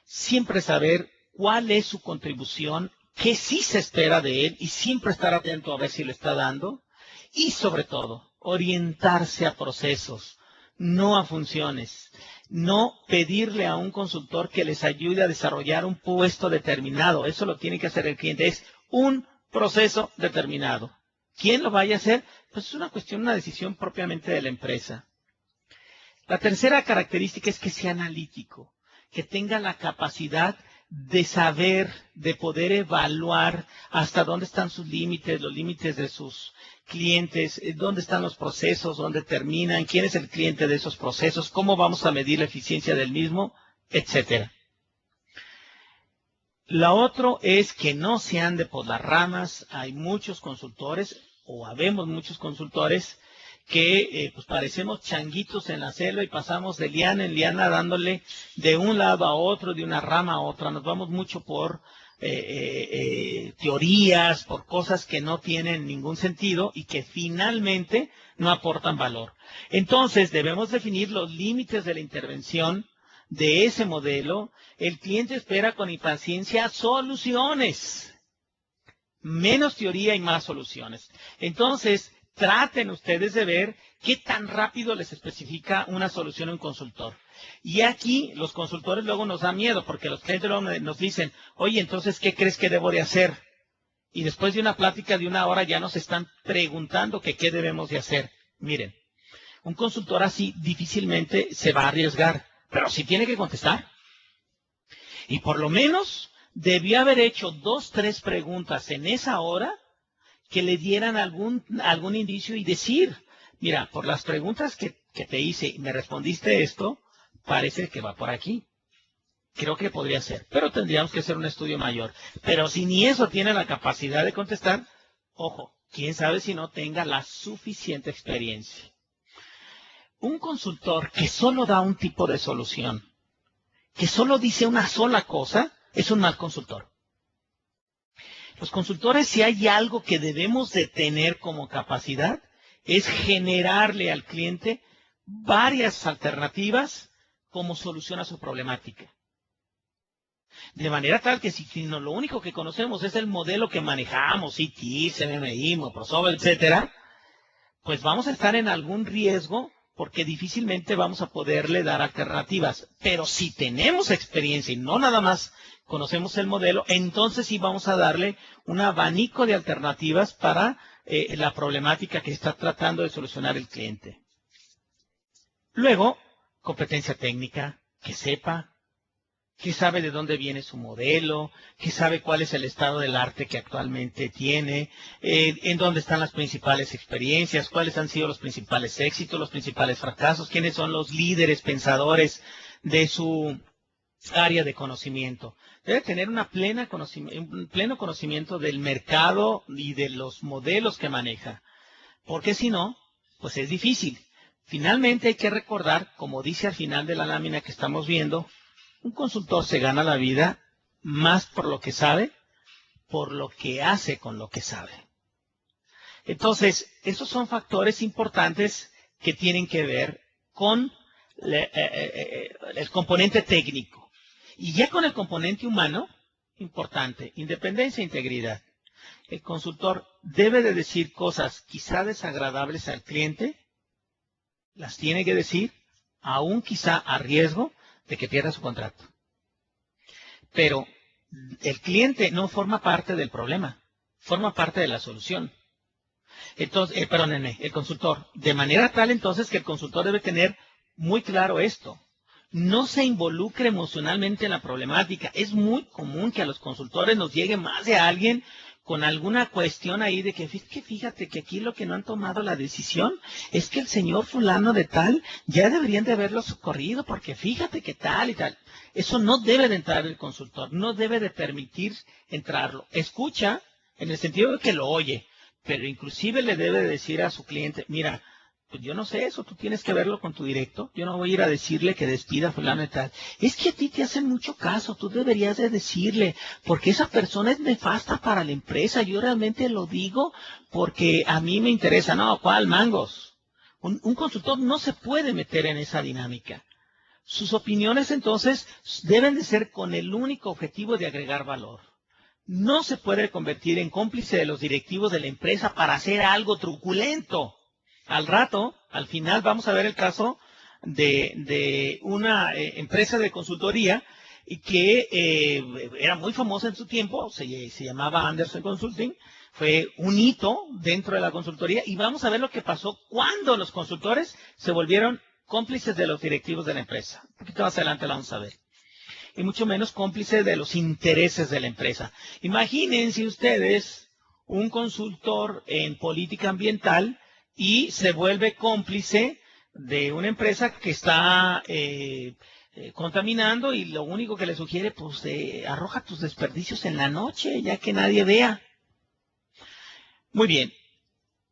Siempre saber cuál es su contribución, qué sí se espera de él y siempre estar atento a ver si lo está dando. Y sobre todo, orientarse a procesos, no a funciones. No pedirle a un consultor que les ayude a desarrollar un puesto determinado. Eso lo tiene que hacer el cliente. Es un proceso determinado. ¿Quién lo vaya a hacer? Pues es una cuestión, una decisión propiamente de la empresa. La tercera característica es que sea analítico, que tenga la capacidad de saber, de poder evaluar hasta dónde están sus límites, los límites de sus clientes, dónde están los procesos, dónde terminan, quién es el cliente de esos procesos, cómo vamos a medir la eficiencia del mismo, etcétera. La otra es que no se ande por las ramas. Hay muchos consultores, o habemos muchos consultores, que pues parecemos changuitos en la selva y pasamos de liana en liana dándole de un lado a otro, de una rama a otra. Nos vamos mucho por teorías, por cosas que no tienen ningún sentido y que finalmente no aportan valor. Entonces debemos definir los límites de la intervención de ese modelo. El cliente espera con impaciencia soluciones, menos teoría y más soluciones. Entonces, traten ustedes de ver qué tan rápido les especifica una solución un consultor. Y aquí los consultores luego nos da miedo, porque los clientes luego nos dicen, oye, entonces, ¿qué crees que debo de hacer? Y después de una plática de una hora ya nos están preguntando que qué debemos de hacer. Miren, un consultor así difícilmente se va a arriesgar, pero sí tiene que contestar. Y por lo menos debió haber hecho 2, 3 preguntas en esa hora que le dieran algún indicio y decir, mira, por las preguntas que te hice y me respondiste esto, parece que va por aquí. Creo que podría ser, pero tendríamos que hacer un estudio mayor. Pero si ni eso tiene la capacidad de contestar, ojo, quién sabe si no tenga la suficiente experiencia. Un consultor que solo da un tipo de solución, que solo dice una sola cosa, es un mal consultor. Los consultores, si hay algo que debemos de tener como capacidad, es generarle al cliente varias alternativas como solución a su problemática. De manera tal que si no, lo único que conocemos es el modelo que manejamos, IT, CMMI, Microsoft, etcétera, pues vamos a estar en algún riesgo porque difícilmente vamos a poderle dar alternativas. Pero si tenemos experiencia y no nada más conocemos el modelo, entonces sí vamos a darle un abanico de alternativas para la problemática que está tratando de solucionar el cliente. Luego, competencia técnica, que sepa, que sabe de dónde viene su modelo, que sabe cuál es el estado del arte que actualmente tiene, en dónde están las principales experiencias, cuáles han sido los principales éxitos, los principales fracasos, quiénes son los líderes pensadores de su área de conocimiento. Debe tener un pleno conocimiento del mercado y de los modelos que maneja, porque si no, pues es difícil. Finalmente hay que recordar, como dice al final de la lámina que estamos viendo, un consultor se gana la vida más por lo que sabe, por lo que hace con lo que sabe. Entonces, esos son factores importantes que tienen que ver con el componente técnico. Y ya con el componente humano, importante, independencia e integridad. El consultor debe de decir cosas quizá desagradables al cliente, las tiene que decir, aún quizá a riesgo de que pierda su contrato. Pero el cliente no forma parte del problema, forma parte de la solución. Entonces, el consultor. De manera tal entonces que el consultor debe tener muy claro esto. No se involucre emocionalmente en la problemática. Es muy común que a los consultores nos llegue más de alguien con alguna cuestión ahí de que fíjate que aquí lo que no han tomado la decisión es que el señor fulano de tal ya deberían de haberlo socorrido porque fíjate que tal y tal. Eso no debe de entrar el consultor, no debe de permitir entrarlo. Escucha en el sentido de que lo oye, pero inclusive le debe de decir a su cliente, mira, pues yo no sé eso, tú tienes que verlo con tu directo. Yo no voy a ir a decirle que despida a fulano y tal. Es que a ti te hacen mucho caso, tú deberías de decirle, porque esa persona es nefasta para la empresa. Yo realmente lo digo porque a mí me interesa. No, ¿cuál mangos? Un consultor no se puede meter en esa dinámica. Sus opiniones entonces deben de ser con el único objetivo de agregar valor. No se puede convertir en cómplice de los directivos de la empresa para hacer algo truculento. Al rato, al final, vamos a ver el caso de una empresa de consultoría que era muy famosa en su tiempo, se llamaba Anderson Consulting, fue un hito dentro de la consultoría y vamos a ver lo que pasó cuando los consultores se volvieron cómplices de los directivos de la empresa. Un poquito más adelante lo vamos a ver. Y mucho menos cómplices de los intereses de la empresa. Imagínense ustedes un consultor en política ambiental y se vuelve cómplice de una empresa que está contaminando y lo único que le sugiere, pues, arroja tus desperdicios en la noche, ya que nadie vea. Muy bien.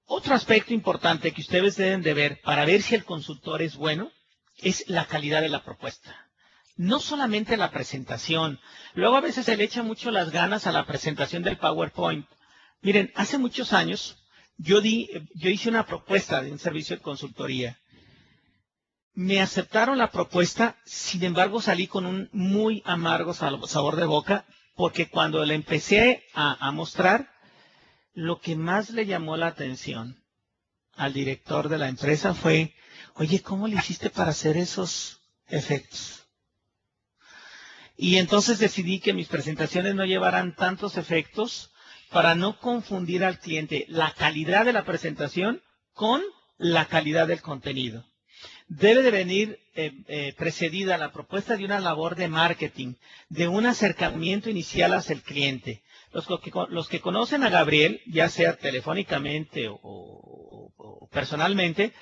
Otro aspecto importante que ustedes deben de ver para ver si el consultor es bueno es la calidad de la propuesta. No solamente la presentación. Luego a veces se le echa mucho las ganas a la presentación del PowerPoint. Miren, hace muchos años yo hice una propuesta de un servicio de consultoría. Me aceptaron la propuesta, sin embargo salí con un muy amargo sabor de boca, porque cuando le empecé a mostrar, lo que más le llamó la atención al director de la empresa fue, oye, ¿cómo le hiciste para hacer esos efectos? Y entonces decidí que mis presentaciones no llevaran tantos efectos para no confundir al cliente la calidad de la presentación con la calidad del contenido. Debe de venir precedida la propuesta de una labor de marketing, de un acercamiento inicial hacia el cliente. Los que conocen a Gabriel, ya sea telefónicamente o personalmente,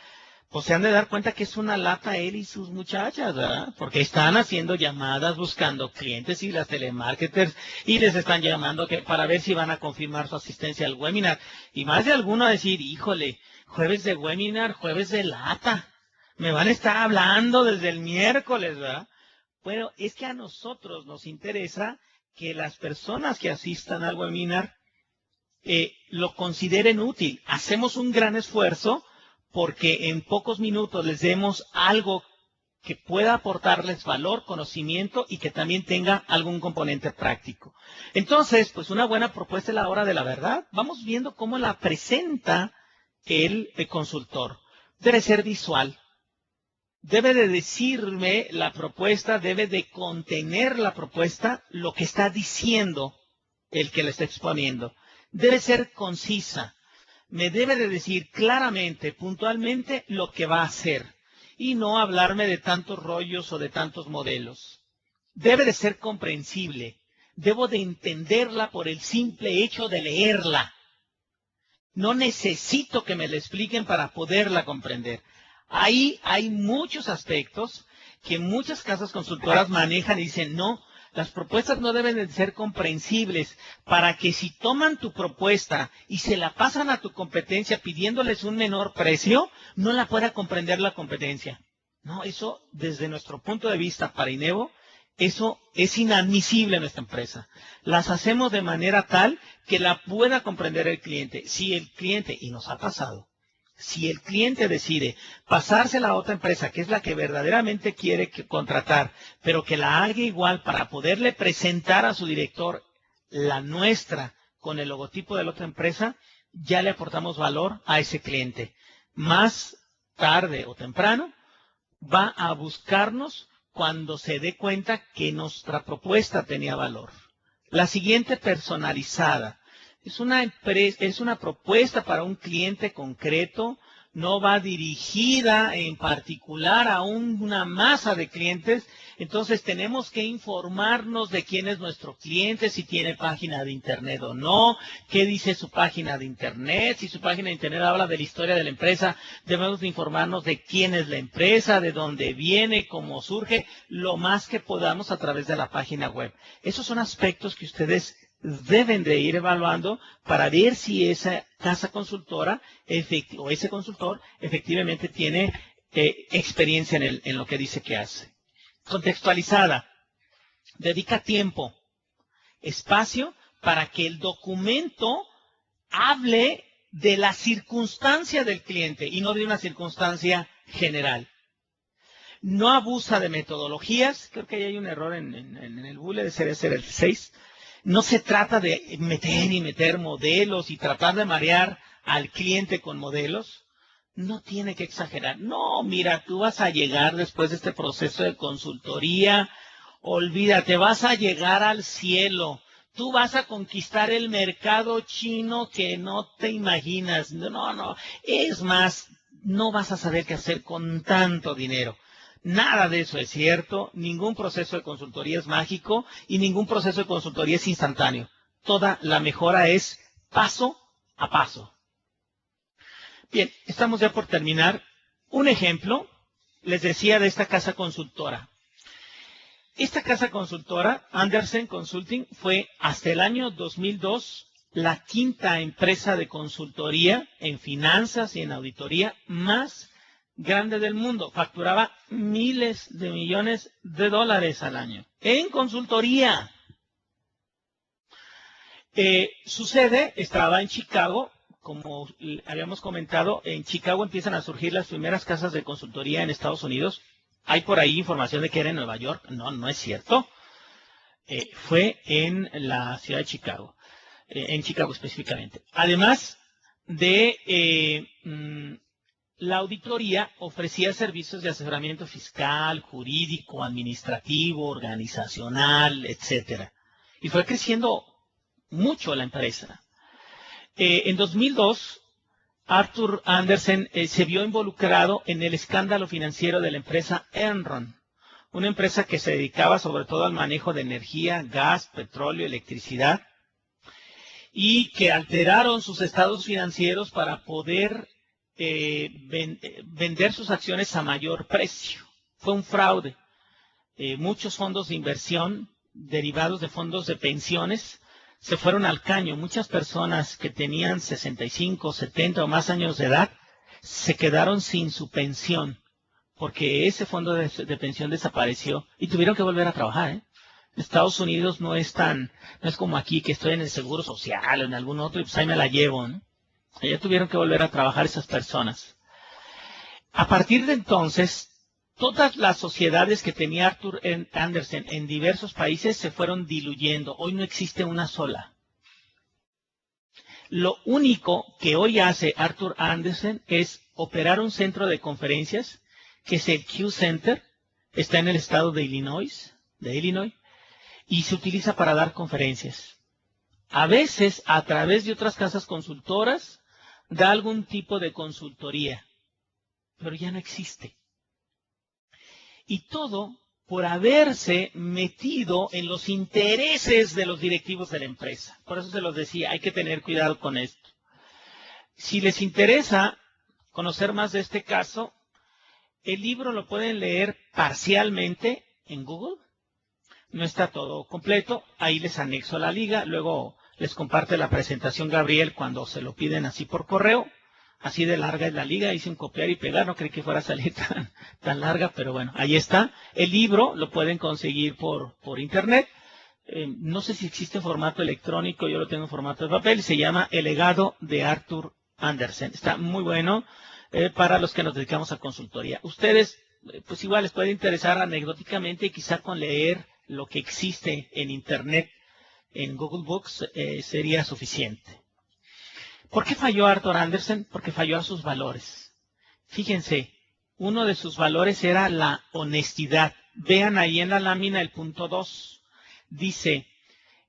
pues se han de dar cuenta que es una lata él y sus muchachas, ¿verdad? Porque están haciendo llamadas buscando clientes y las telemarketers y les están llamando para ver si van a confirmar su asistencia al webinar. Y más de alguno a decir, híjole, jueves de webinar, jueves de lata. Me van a estar hablando desde el miércoles, ¿verdad? Bueno, es que a nosotros nos interesa que las personas que asistan al webinar lo consideren útil. Hacemos un gran esfuerzo porque en pocos minutos les demos algo que pueda aportarles valor, conocimiento y que también tenga algún componente práctico. Entonces, pues una buena propuesta es la hora de la verdad. Vamos viendo cómo la presenta el consultor. Debe ser visual. Debe de decirme la propuesta, debe de contener la propuesta lo que está diciendo el que le está exponiendo. Debe ser concisa. Me debe de decir claramente, puntualmente, lo que va a hacer y no hablarme de tantos rollos o de tantos modelos. Debe de ser comprensible. Debo de entenderla por el simple hecho de leerla. No necesito que me la expliquen para poderla comprender. Ahí hay muchos aspectos que muchas casas consultoras manejan y dicen, no, las propuestas no deben de ser comprensibles para que si toman tu propuesta y se la pasan a tu competencia pidiéndoles un menor precio, no la pueda comprender la competencia. No, eso desde nuestro punto de vista para Inevo, eso es inadmisible en nuestra empresa. Las hacemos de manera tal que la pueda comprender el cliente. Si el cliente, y nos ha pasado, si el cliente decide pasársela a otra empresa, que es la que verdaderamente quiere contratar, pero que la haga igual para poderle presentar a su director la nuestra con el logotipo de la otra empresa, ya le aportamos valor a ese cliente. Más tarde o temprano va a buscarnos cuando se dé cuenta que nuestra propuesta tenía valor. La siguiente, personalizada. Es una propuesta para un cliente concreto, no va dirigida en particular a una masa de clientes. Entonces tenemos que informarnos de quién es nuestro cliente, si tiene página de internet o no, qué dice su página de internet, si su página de internet habla de la historia de la empresa, debemos de informarnos de quién es la empresa, de dónde viene, cómo surge, lo más que podamos a través de la página web. Esos son aspectos que ustedes deben de ir evaluando para ver si esa casa consultora o ese consultor efectivamente tiene experiencia en lo que dice que hace. Contextualizada. Dedica tiempo, espacio para que el documento hable de la circunstancia del cliente y no de una circunstancia general. No abusa de metodologías. Creo que ahí hay un error en el bullet, debe ser el 6. No se trata de meter modelos y tratar de marear al cliente con modelos. No tiene que exagerar. No, mira, tú vas a llegar después de este proceso de consultoría. Olvídate, vas a llegar al cielo. Tú vas a conquistar el mercado chino que no te imaginas. No. Es más, no vas a saber qué hacer con tanto dinero. Nada de eso es cierto, ningún proceso de consultoría es mágico y ningún proceso de consultoría es instantáneo. Toda la mejora es paso a paso. Bien, estamos ya por terminar. Un ejemplo, les decía, de esta casa consultora. Esta casa consultora, Andersen Consulting, fue hasta el año 2002 la quinta empresa de consultoría en finanzas y en auditoría más grande del mundo. Facturaba miles de millones de dólares al año en consultoría. Su sede estaba en Chicago. Como habíamos comentado, en Chicago empiezan a surgir las primeras casas de consultoría en Estados Unidos. Hay por ahí información de que era en Nueva York. No, no es cierto. Fue en la ciudad de Chicago, en Chicago específicamente. Además de la auditoría, ofrecía servicios de asesoramiento fiscal, jurídico, administrativo, organizacional, etcétera. Y fue creciendo mucho la empresa. En 2002, Arthur Andersen se vio involucrado en el escándalo financiero de la empresa Enron, una empresa que se dedicaba sobre todo al manejo de energía, gas, petróleo, electricidad, y que alteraron sus estados financieros para poder vender sus acciones a mayor precio. Fue un fraude. Muchos fondos de inversión derivados de fondos de pensiones se fueron al caño. Muchas personas que tenían 65, 70 o más años de edad se quedaron sin su pensión porque ese fondo de pensión desapareció y tuvieron que volver a trabajar. En Estados Unidos no es como aquí, que estoy en el Seguro Social o en algún otro y pues ahí me la llevo, ¿no? Allá tuvieron que volver a trabajar esas personas. A partir de entonces, todas las sociedades que tenía Arthur Andersen en diversos países se fueron diluyendo. Hoy no existe una sola. Lo único que hoy hace Arthur Andersen es operar un centro de conferencias, que es el Q Center, está en el estado de Illinois, y se utiliza para dar conferencias. A veces, a través de otras casas consultoras, da algún tipo de consultoría, pero ya no existe. Y todo por haberse metido en los intereses de los directivos de la empresa. Por eso se los decía, hay que tener cuidado con esto. Si les interesa conocer más de este caso, el libro lo pueden leer parcialmente en Google. No está todo completo. Ahí les anexo la liga. Luego les comparte la presentación Gabriel cuando se lo piden así por correo. Así de larga es la liga, hice un copiar y pegar, no creí que fuera a salir tan larga, pero bueno, ahí está. El libro lo pueden conseguir por internet. No sé si existe en formato electrónico, yo lo tengo en formato de papel, se llama El legado de Arthur Andersen. Está muy bueno para los que nos dedicamos a consultoría. Ustedes, pues igual les puede interesar anecdóticamente y quizá con leer lo que existe en internet, en Google Books, sería suficiente. ¿Por qué falló Arthur Andersen? Porque falló a sus valores. Fíjense, uno de sus valores era la honestidad. Vean ahí en la lámina el punto 2. Dice,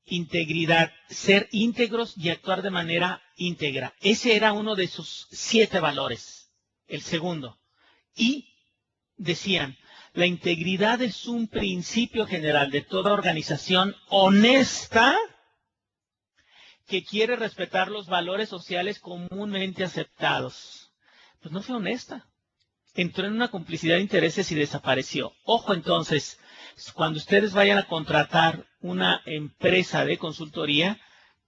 integridad, ser íntegros y actuar de manera íntegra. Ese era uno de sus 7 valores. El segundo. Y decían, la integridad es un principio general de toda organización honesta que quiere respetar los valores sociales comúnmente aceptados. Pues no fue honesta. Entró en una complicidad de intereses y desapareció. Ojo entonces, cuando ustedes vayan a contratar una empresa de consultoría,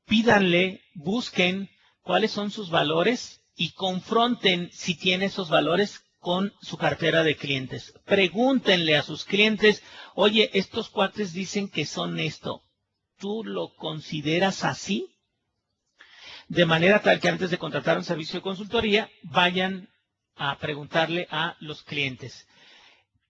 pídanle, busquen cuáles son sus valores y confronten si tiene esos valores con su cartera de clientes. Pregúntenle a sus clientes, oye, estos cuates dicen que son esto. ¿Tú lo consideras así? De manera tal que antes de contratar un servicio de consultoría, vayan a preguntarle a los clientes.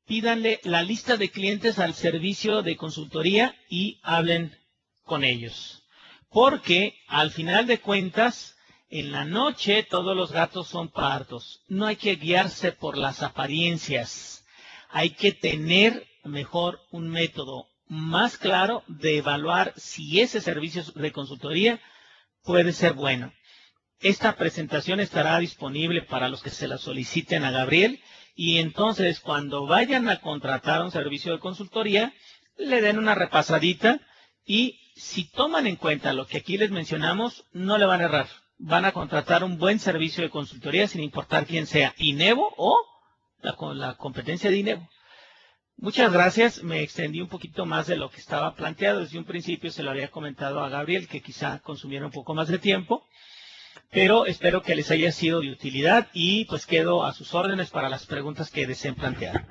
Pídanle la lista de clientes al servicio de consultoría y hablen con ellos. Porque al final de cuentas, en la noche todos los gatos son pardos. No hay que guiarse por las apariencias. Hay que tener mejor un método más claro de evaluar si ese servicio de consultoría puede ser bueno. Esta presentación estará disponible para los que se la soliciten a Gabriel y entonces cuando vayan a contratar un servicio de consultoría, le den una repasadita y si toman en cuenta lo que aquí les mencionamos, no le van a errar. Van a contratar un buen servicio de consultoría sin importar quién sea, Inevo o la competencia de Inevo. Muchas gracias. Me extendí un poquito más de lo que estaba planteado. Desde un principio se lo había comentado a Gabriel, que quizá consumiera un poco más de tiempo, pero espero que les haya sido de utilidad y pues quedo a sus órdenes para las preguntas que deseen plantear.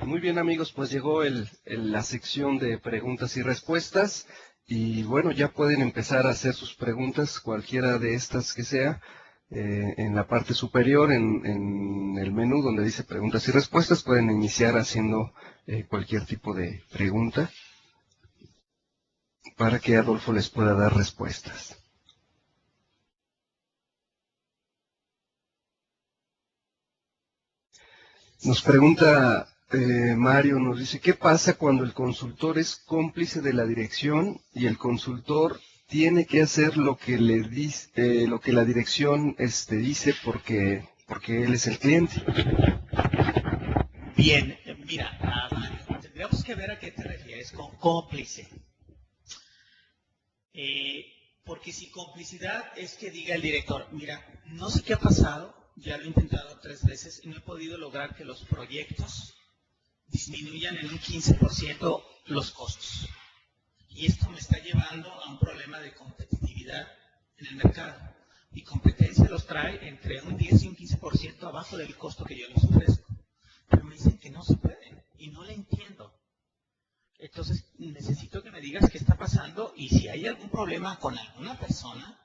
Muy bien, amigos, pues llegó la sección de preguntas y respuestas. Y bueno, ya pueden empezar a hacer sus preguntas, cualquiera de estas que sea, en la parte superior, en el menú donde dice preguntas y respuestas, pueden iniciar haciendo cualquier tipo de pregunta para que Adolfo les pueda dar respuestas. Nos pregunta Mario, nos dice, ¿qué pasa cuando el consultor es cómplice de la dirección y el consultor tiene que hacer lo que le dice, lo que la dirección dice porque él es el cliente? Bien, mira, Mario, tendríamos que ver a qué te refieres con cómplice. Porque si complicidad es que diga el director, mira, no sé qué ha pasado, ya lo he intentado 3 veces y no he podido lograr que los proyectos disminuyan en un 15% los costos. Y esto me está llevando a un problema de competitividad en el mercado. Mi competencia los trae entre un 10 y un 15% abajo del costo que yo les ofrezco. Pero me dicen que no se pueden y no le entiendo. Entonces necesito que me digas qué está pasando y si hay algún problema con alguna persona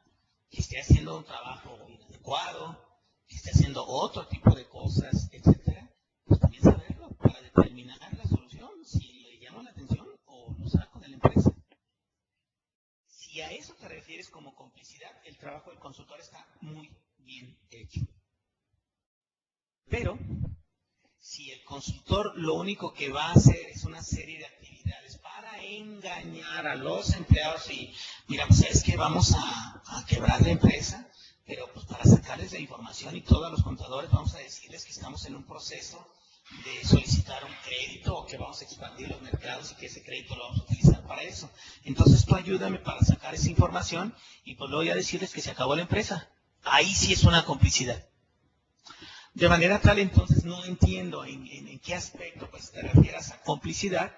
que esté haciendo un trabajo inadecuado, que esté haciendo otro tipo de cosas, etcétera, pues también saberlo para determinar la solución, si le llamo la atención o lo saco de la empresa. Si a eso te refieres como complicidad, el trabajo del consultor está muy bien hecho. Pero si el consultor lo único que va a hacer es una serie de actividades para engañar a los empleados y, mira, pues es que vamos a quebrar la empresa, pero pues para sacarles la información y todos los contadores vamos a decirles que estamos en un proceso de solicitar un crédito o que vamos a expandir los mercados y que ese crédito lo vamos a utilizar para eso. Entonces tú ayúdame para sacar esa información y pues luego ya decirles que se acabó la empresa. Ahí sí es una complicidad. De manera tal, entonces, no entiendo en qué aspecto pues, te refieras a complicidad,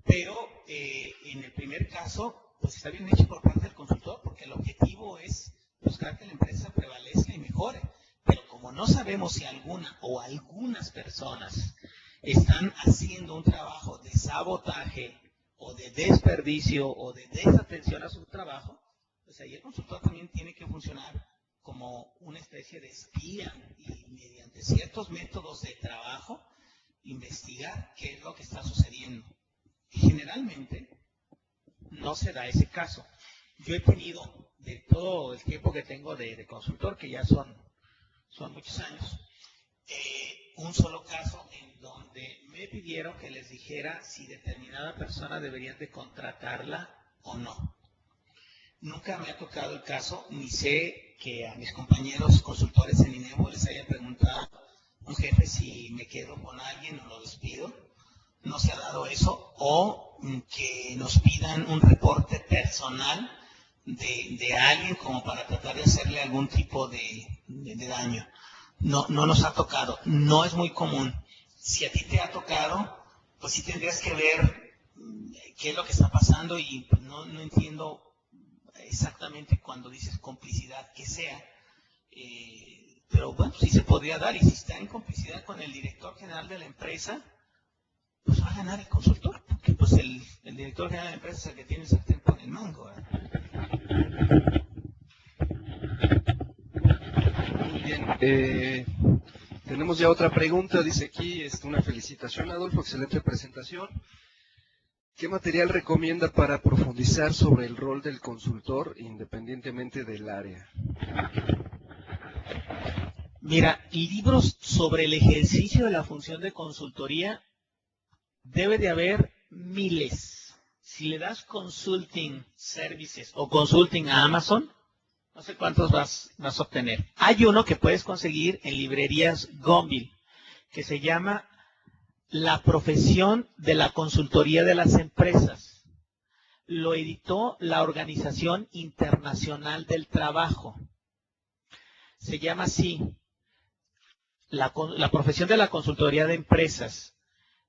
pero en el primer caso, pues está bien hecho por parte del consultor, porque el objetivo es buscar que la empresa prevalezca y mejore. Pero como no sabemos si alguna o algunas personas están haciendo un trabajo de sabotaje o de desperdicio o de desatención a su trabajo, pues ahí el consultor también tiene que funcionar como una especie de espía y mediante ciertos métodos de trabajo investigar qué es lo que está sucediendo. Generalmente no se da ese caso. Yo he tenido, de todo el tiempo que tengo de consultor, que ya son muchos años, un solo caso en donde me pidieron que les dijera si determinada persona deberían de contratarla o no. Nunca me ha tocado el caso, ni sé que a mis compañeros consultores en INEVO les haya preguntado un jefe si me quedo con alguien o lo despido. No se ha dado eso. O que nos pidan un reporte personal de alguien como para tratar de hacerle algún tipo de daño. No nos ha tocado. No es muy común. Si a ti te ha tocado, pues sí tendrías que ver qué es lo que está pasando y pues no entiendo exactamente cuando dices complicidad que sea, pero bueno, sí se podría dar, y si está en complicidad con el director general de la empresa, pues va a ganar el consultor, porque pues el director general de la empresa es el que tiene el sartén por el mango, ¿verdad? Muy bien, tenemos ya otra pregunta, dice aquí, una felicitación, Adolfo, excelente presentación. ¿Qué material recomienda para profundizar sobre el rol del consultor independientemente del área? Mira, libros sobre el ejercicio de la función de consultoría debe de haber miles. Si le das consulting services o consulting a Amazon, no sé cuántos vas a obtener. Hay uno que puedes conseguir en librerías Gonville, que se llama La profesión de la consultoría de las empresas. lo editó la Organización Internacional del Trabajo. Se llama así, la profesión de la consultoría de empresas.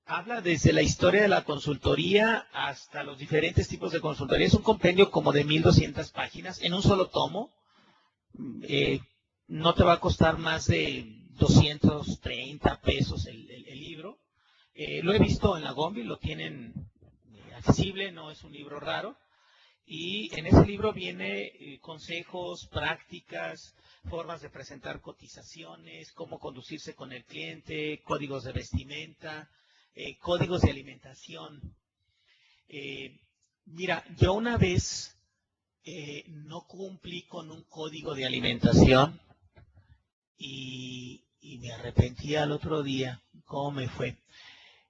Habla desde la historia de la consultoría hasta los diferentes tipos de consultoría. Es un compendio como de 1200 páginas en un solo tomo. No te va a costar más de 230 pesos el libro. Lo he visto en la Gombi, lo tienen accesible, no es un libro raro. Y en ese libro viene consejos, prácticas, formas de presentar cotizaciones, cómo conducirse con el cliente, códigos de vestimenta, códigos de alimentación. Mira, yo una vez no cumplí con un código de alimentación y me arrepentí al otro día. ¿Cómo me fue?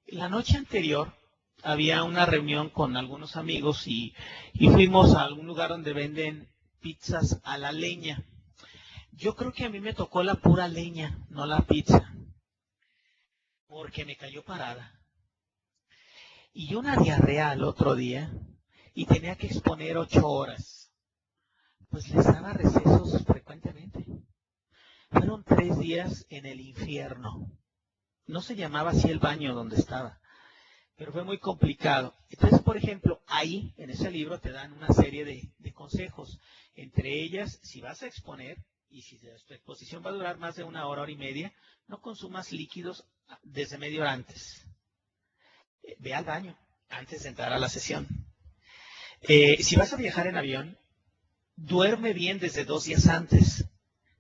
La noche anterior había una reunión con algunos amigos y fuimos a algún lugar donde venden pizzas a la leña. Yo creo que a mí me tocó la pura leña, no la pizza, porque me cayó parada. Y una diarrea al otro día y tenía que exponer 8 horas. Pues les daba recesos frecuentemente. Fueron 3 días en el infierno. No se llamaba así el baño donde estaba, pero fue muy complicado. Entonces, por ejemplo, ahí, en ese libro, te dan una serie de consejos. Entre ellas, si vas a exponer, y si tu exposición va a durar más de 1 hora, hora y media, no consumas líquidos desde media hora antes. Ve al baño antes de entrar a la sesión. Si vas a viajar en avión, duerme bien desde 2 días antes,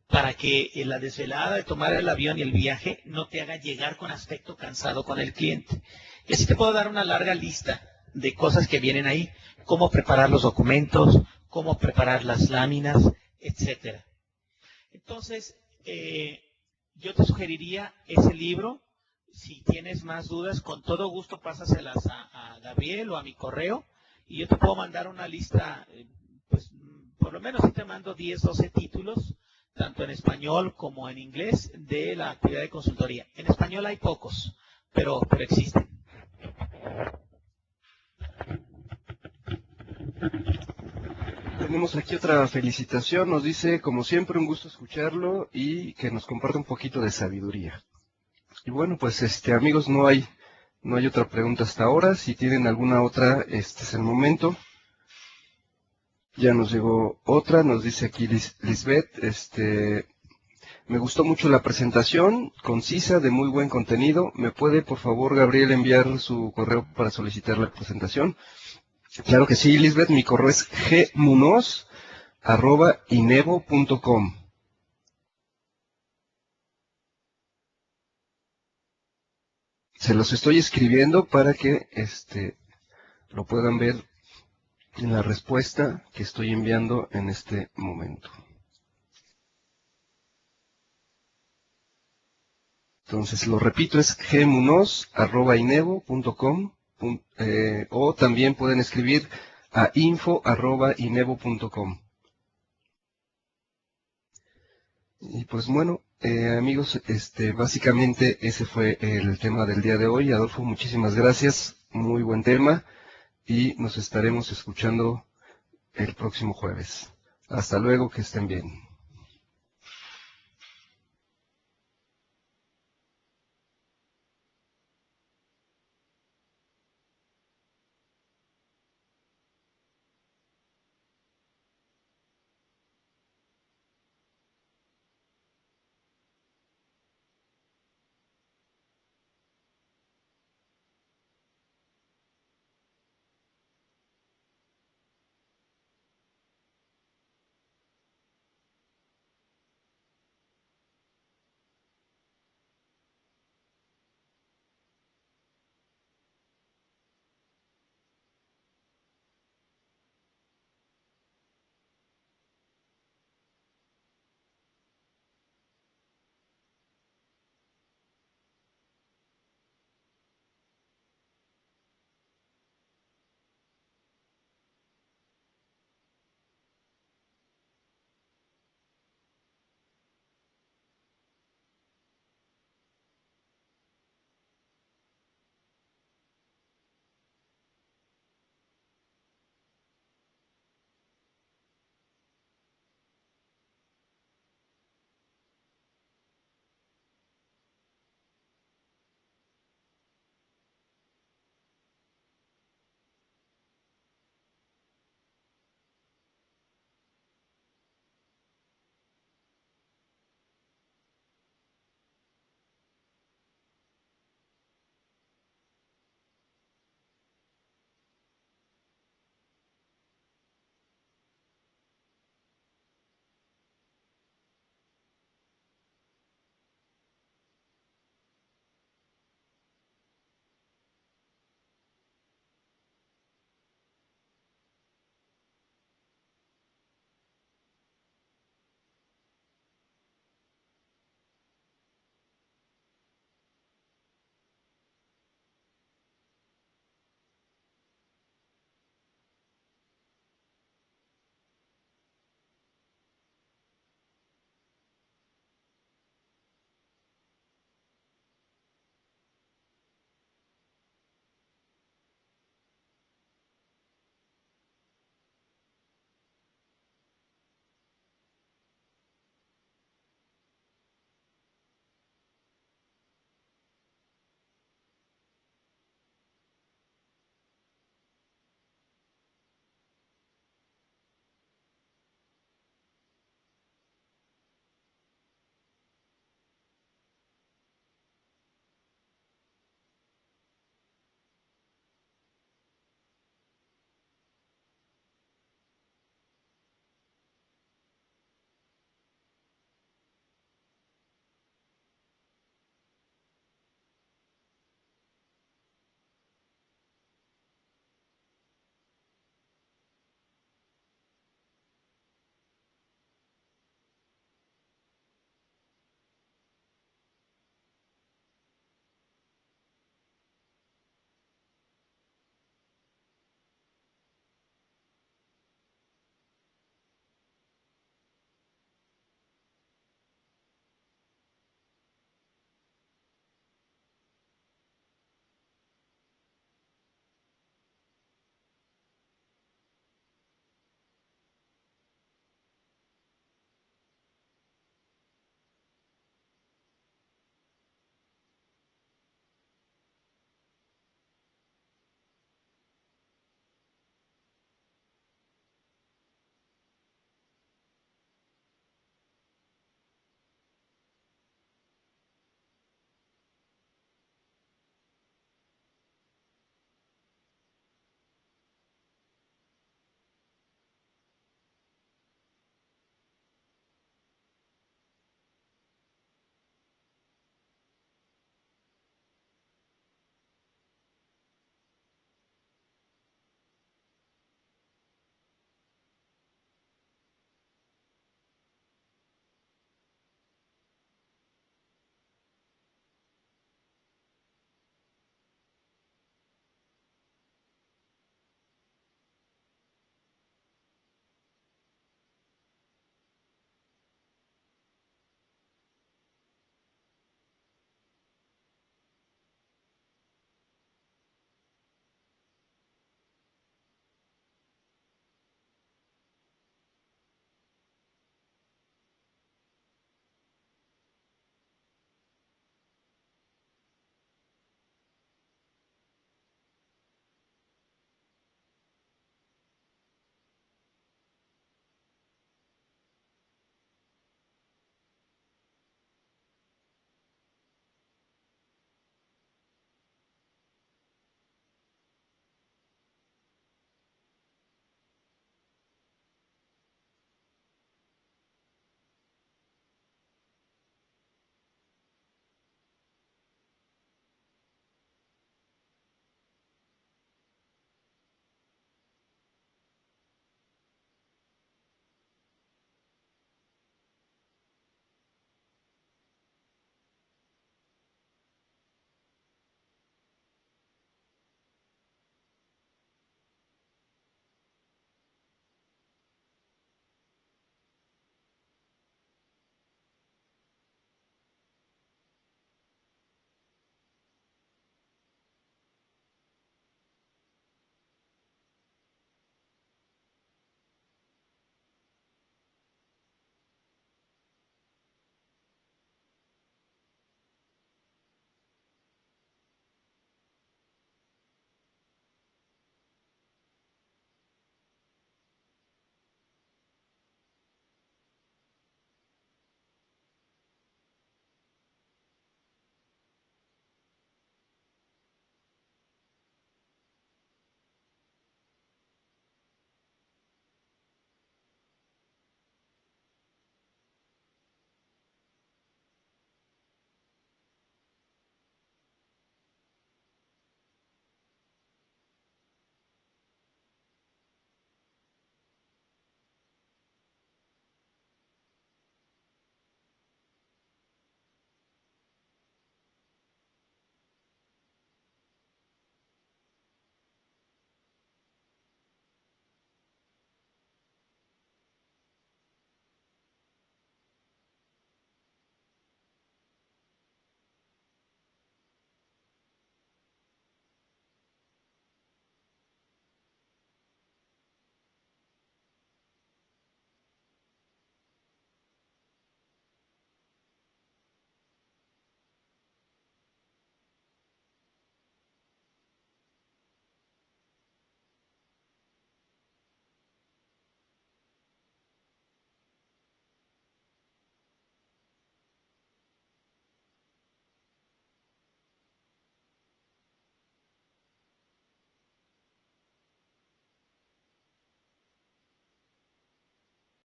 para que la desvelada de tomar el avión y el viaje no te haga llegar con aspecto cansado con el cliente. Y así te puedo dar una larga lista de cosas que vienen ahí, cómo preparar los documentos, cómo preparar las láminas, etcétera. Entonces, yo te sugeriría ese libro. Si tienes más dudas, con todo gusto pásaselas a Gabriel o a mi correo y yo te puedo mandar una lista, pues por lo menos sí te mando 10, 12 títulos, tanto en español como en inglés, de la actividad de consultoría. En español hay pocos, pero existen. Tenemos aquí otra felicitación, nos dice, como siempre, un gusto escucharlo y que nos comparte un poquito de sabiduría. Y bueno, pues amigos, no hay otra pregunta hasta ahora. Si tienen alguna otra, este es el momento. Ya nos llegó otra, nos dice aquí Lisbeth, me gustó mucho la presentación, concisa, de muy buen contenido. ¿Me puede, por favor, Gabriel, enviar su correo para solicitar la presentación? Claro que sí, Lisbeth, mi correo es gmunoz@inevo.com. Se los estoy escribiendo para que lo puedan ver en la respuesta que estoy enviando en este momento. Entonces, lo repito, es gmunoz@inevo.com o también pueden escribir a info@inevo.com. Y pues bueno, amigos, básicamente ese fue el tema del día de hoy. Adolfo, muchísimas gracias, muy buen tema y nos estaremos escuchando el próximo jueves. Hasta luego, que estén bien.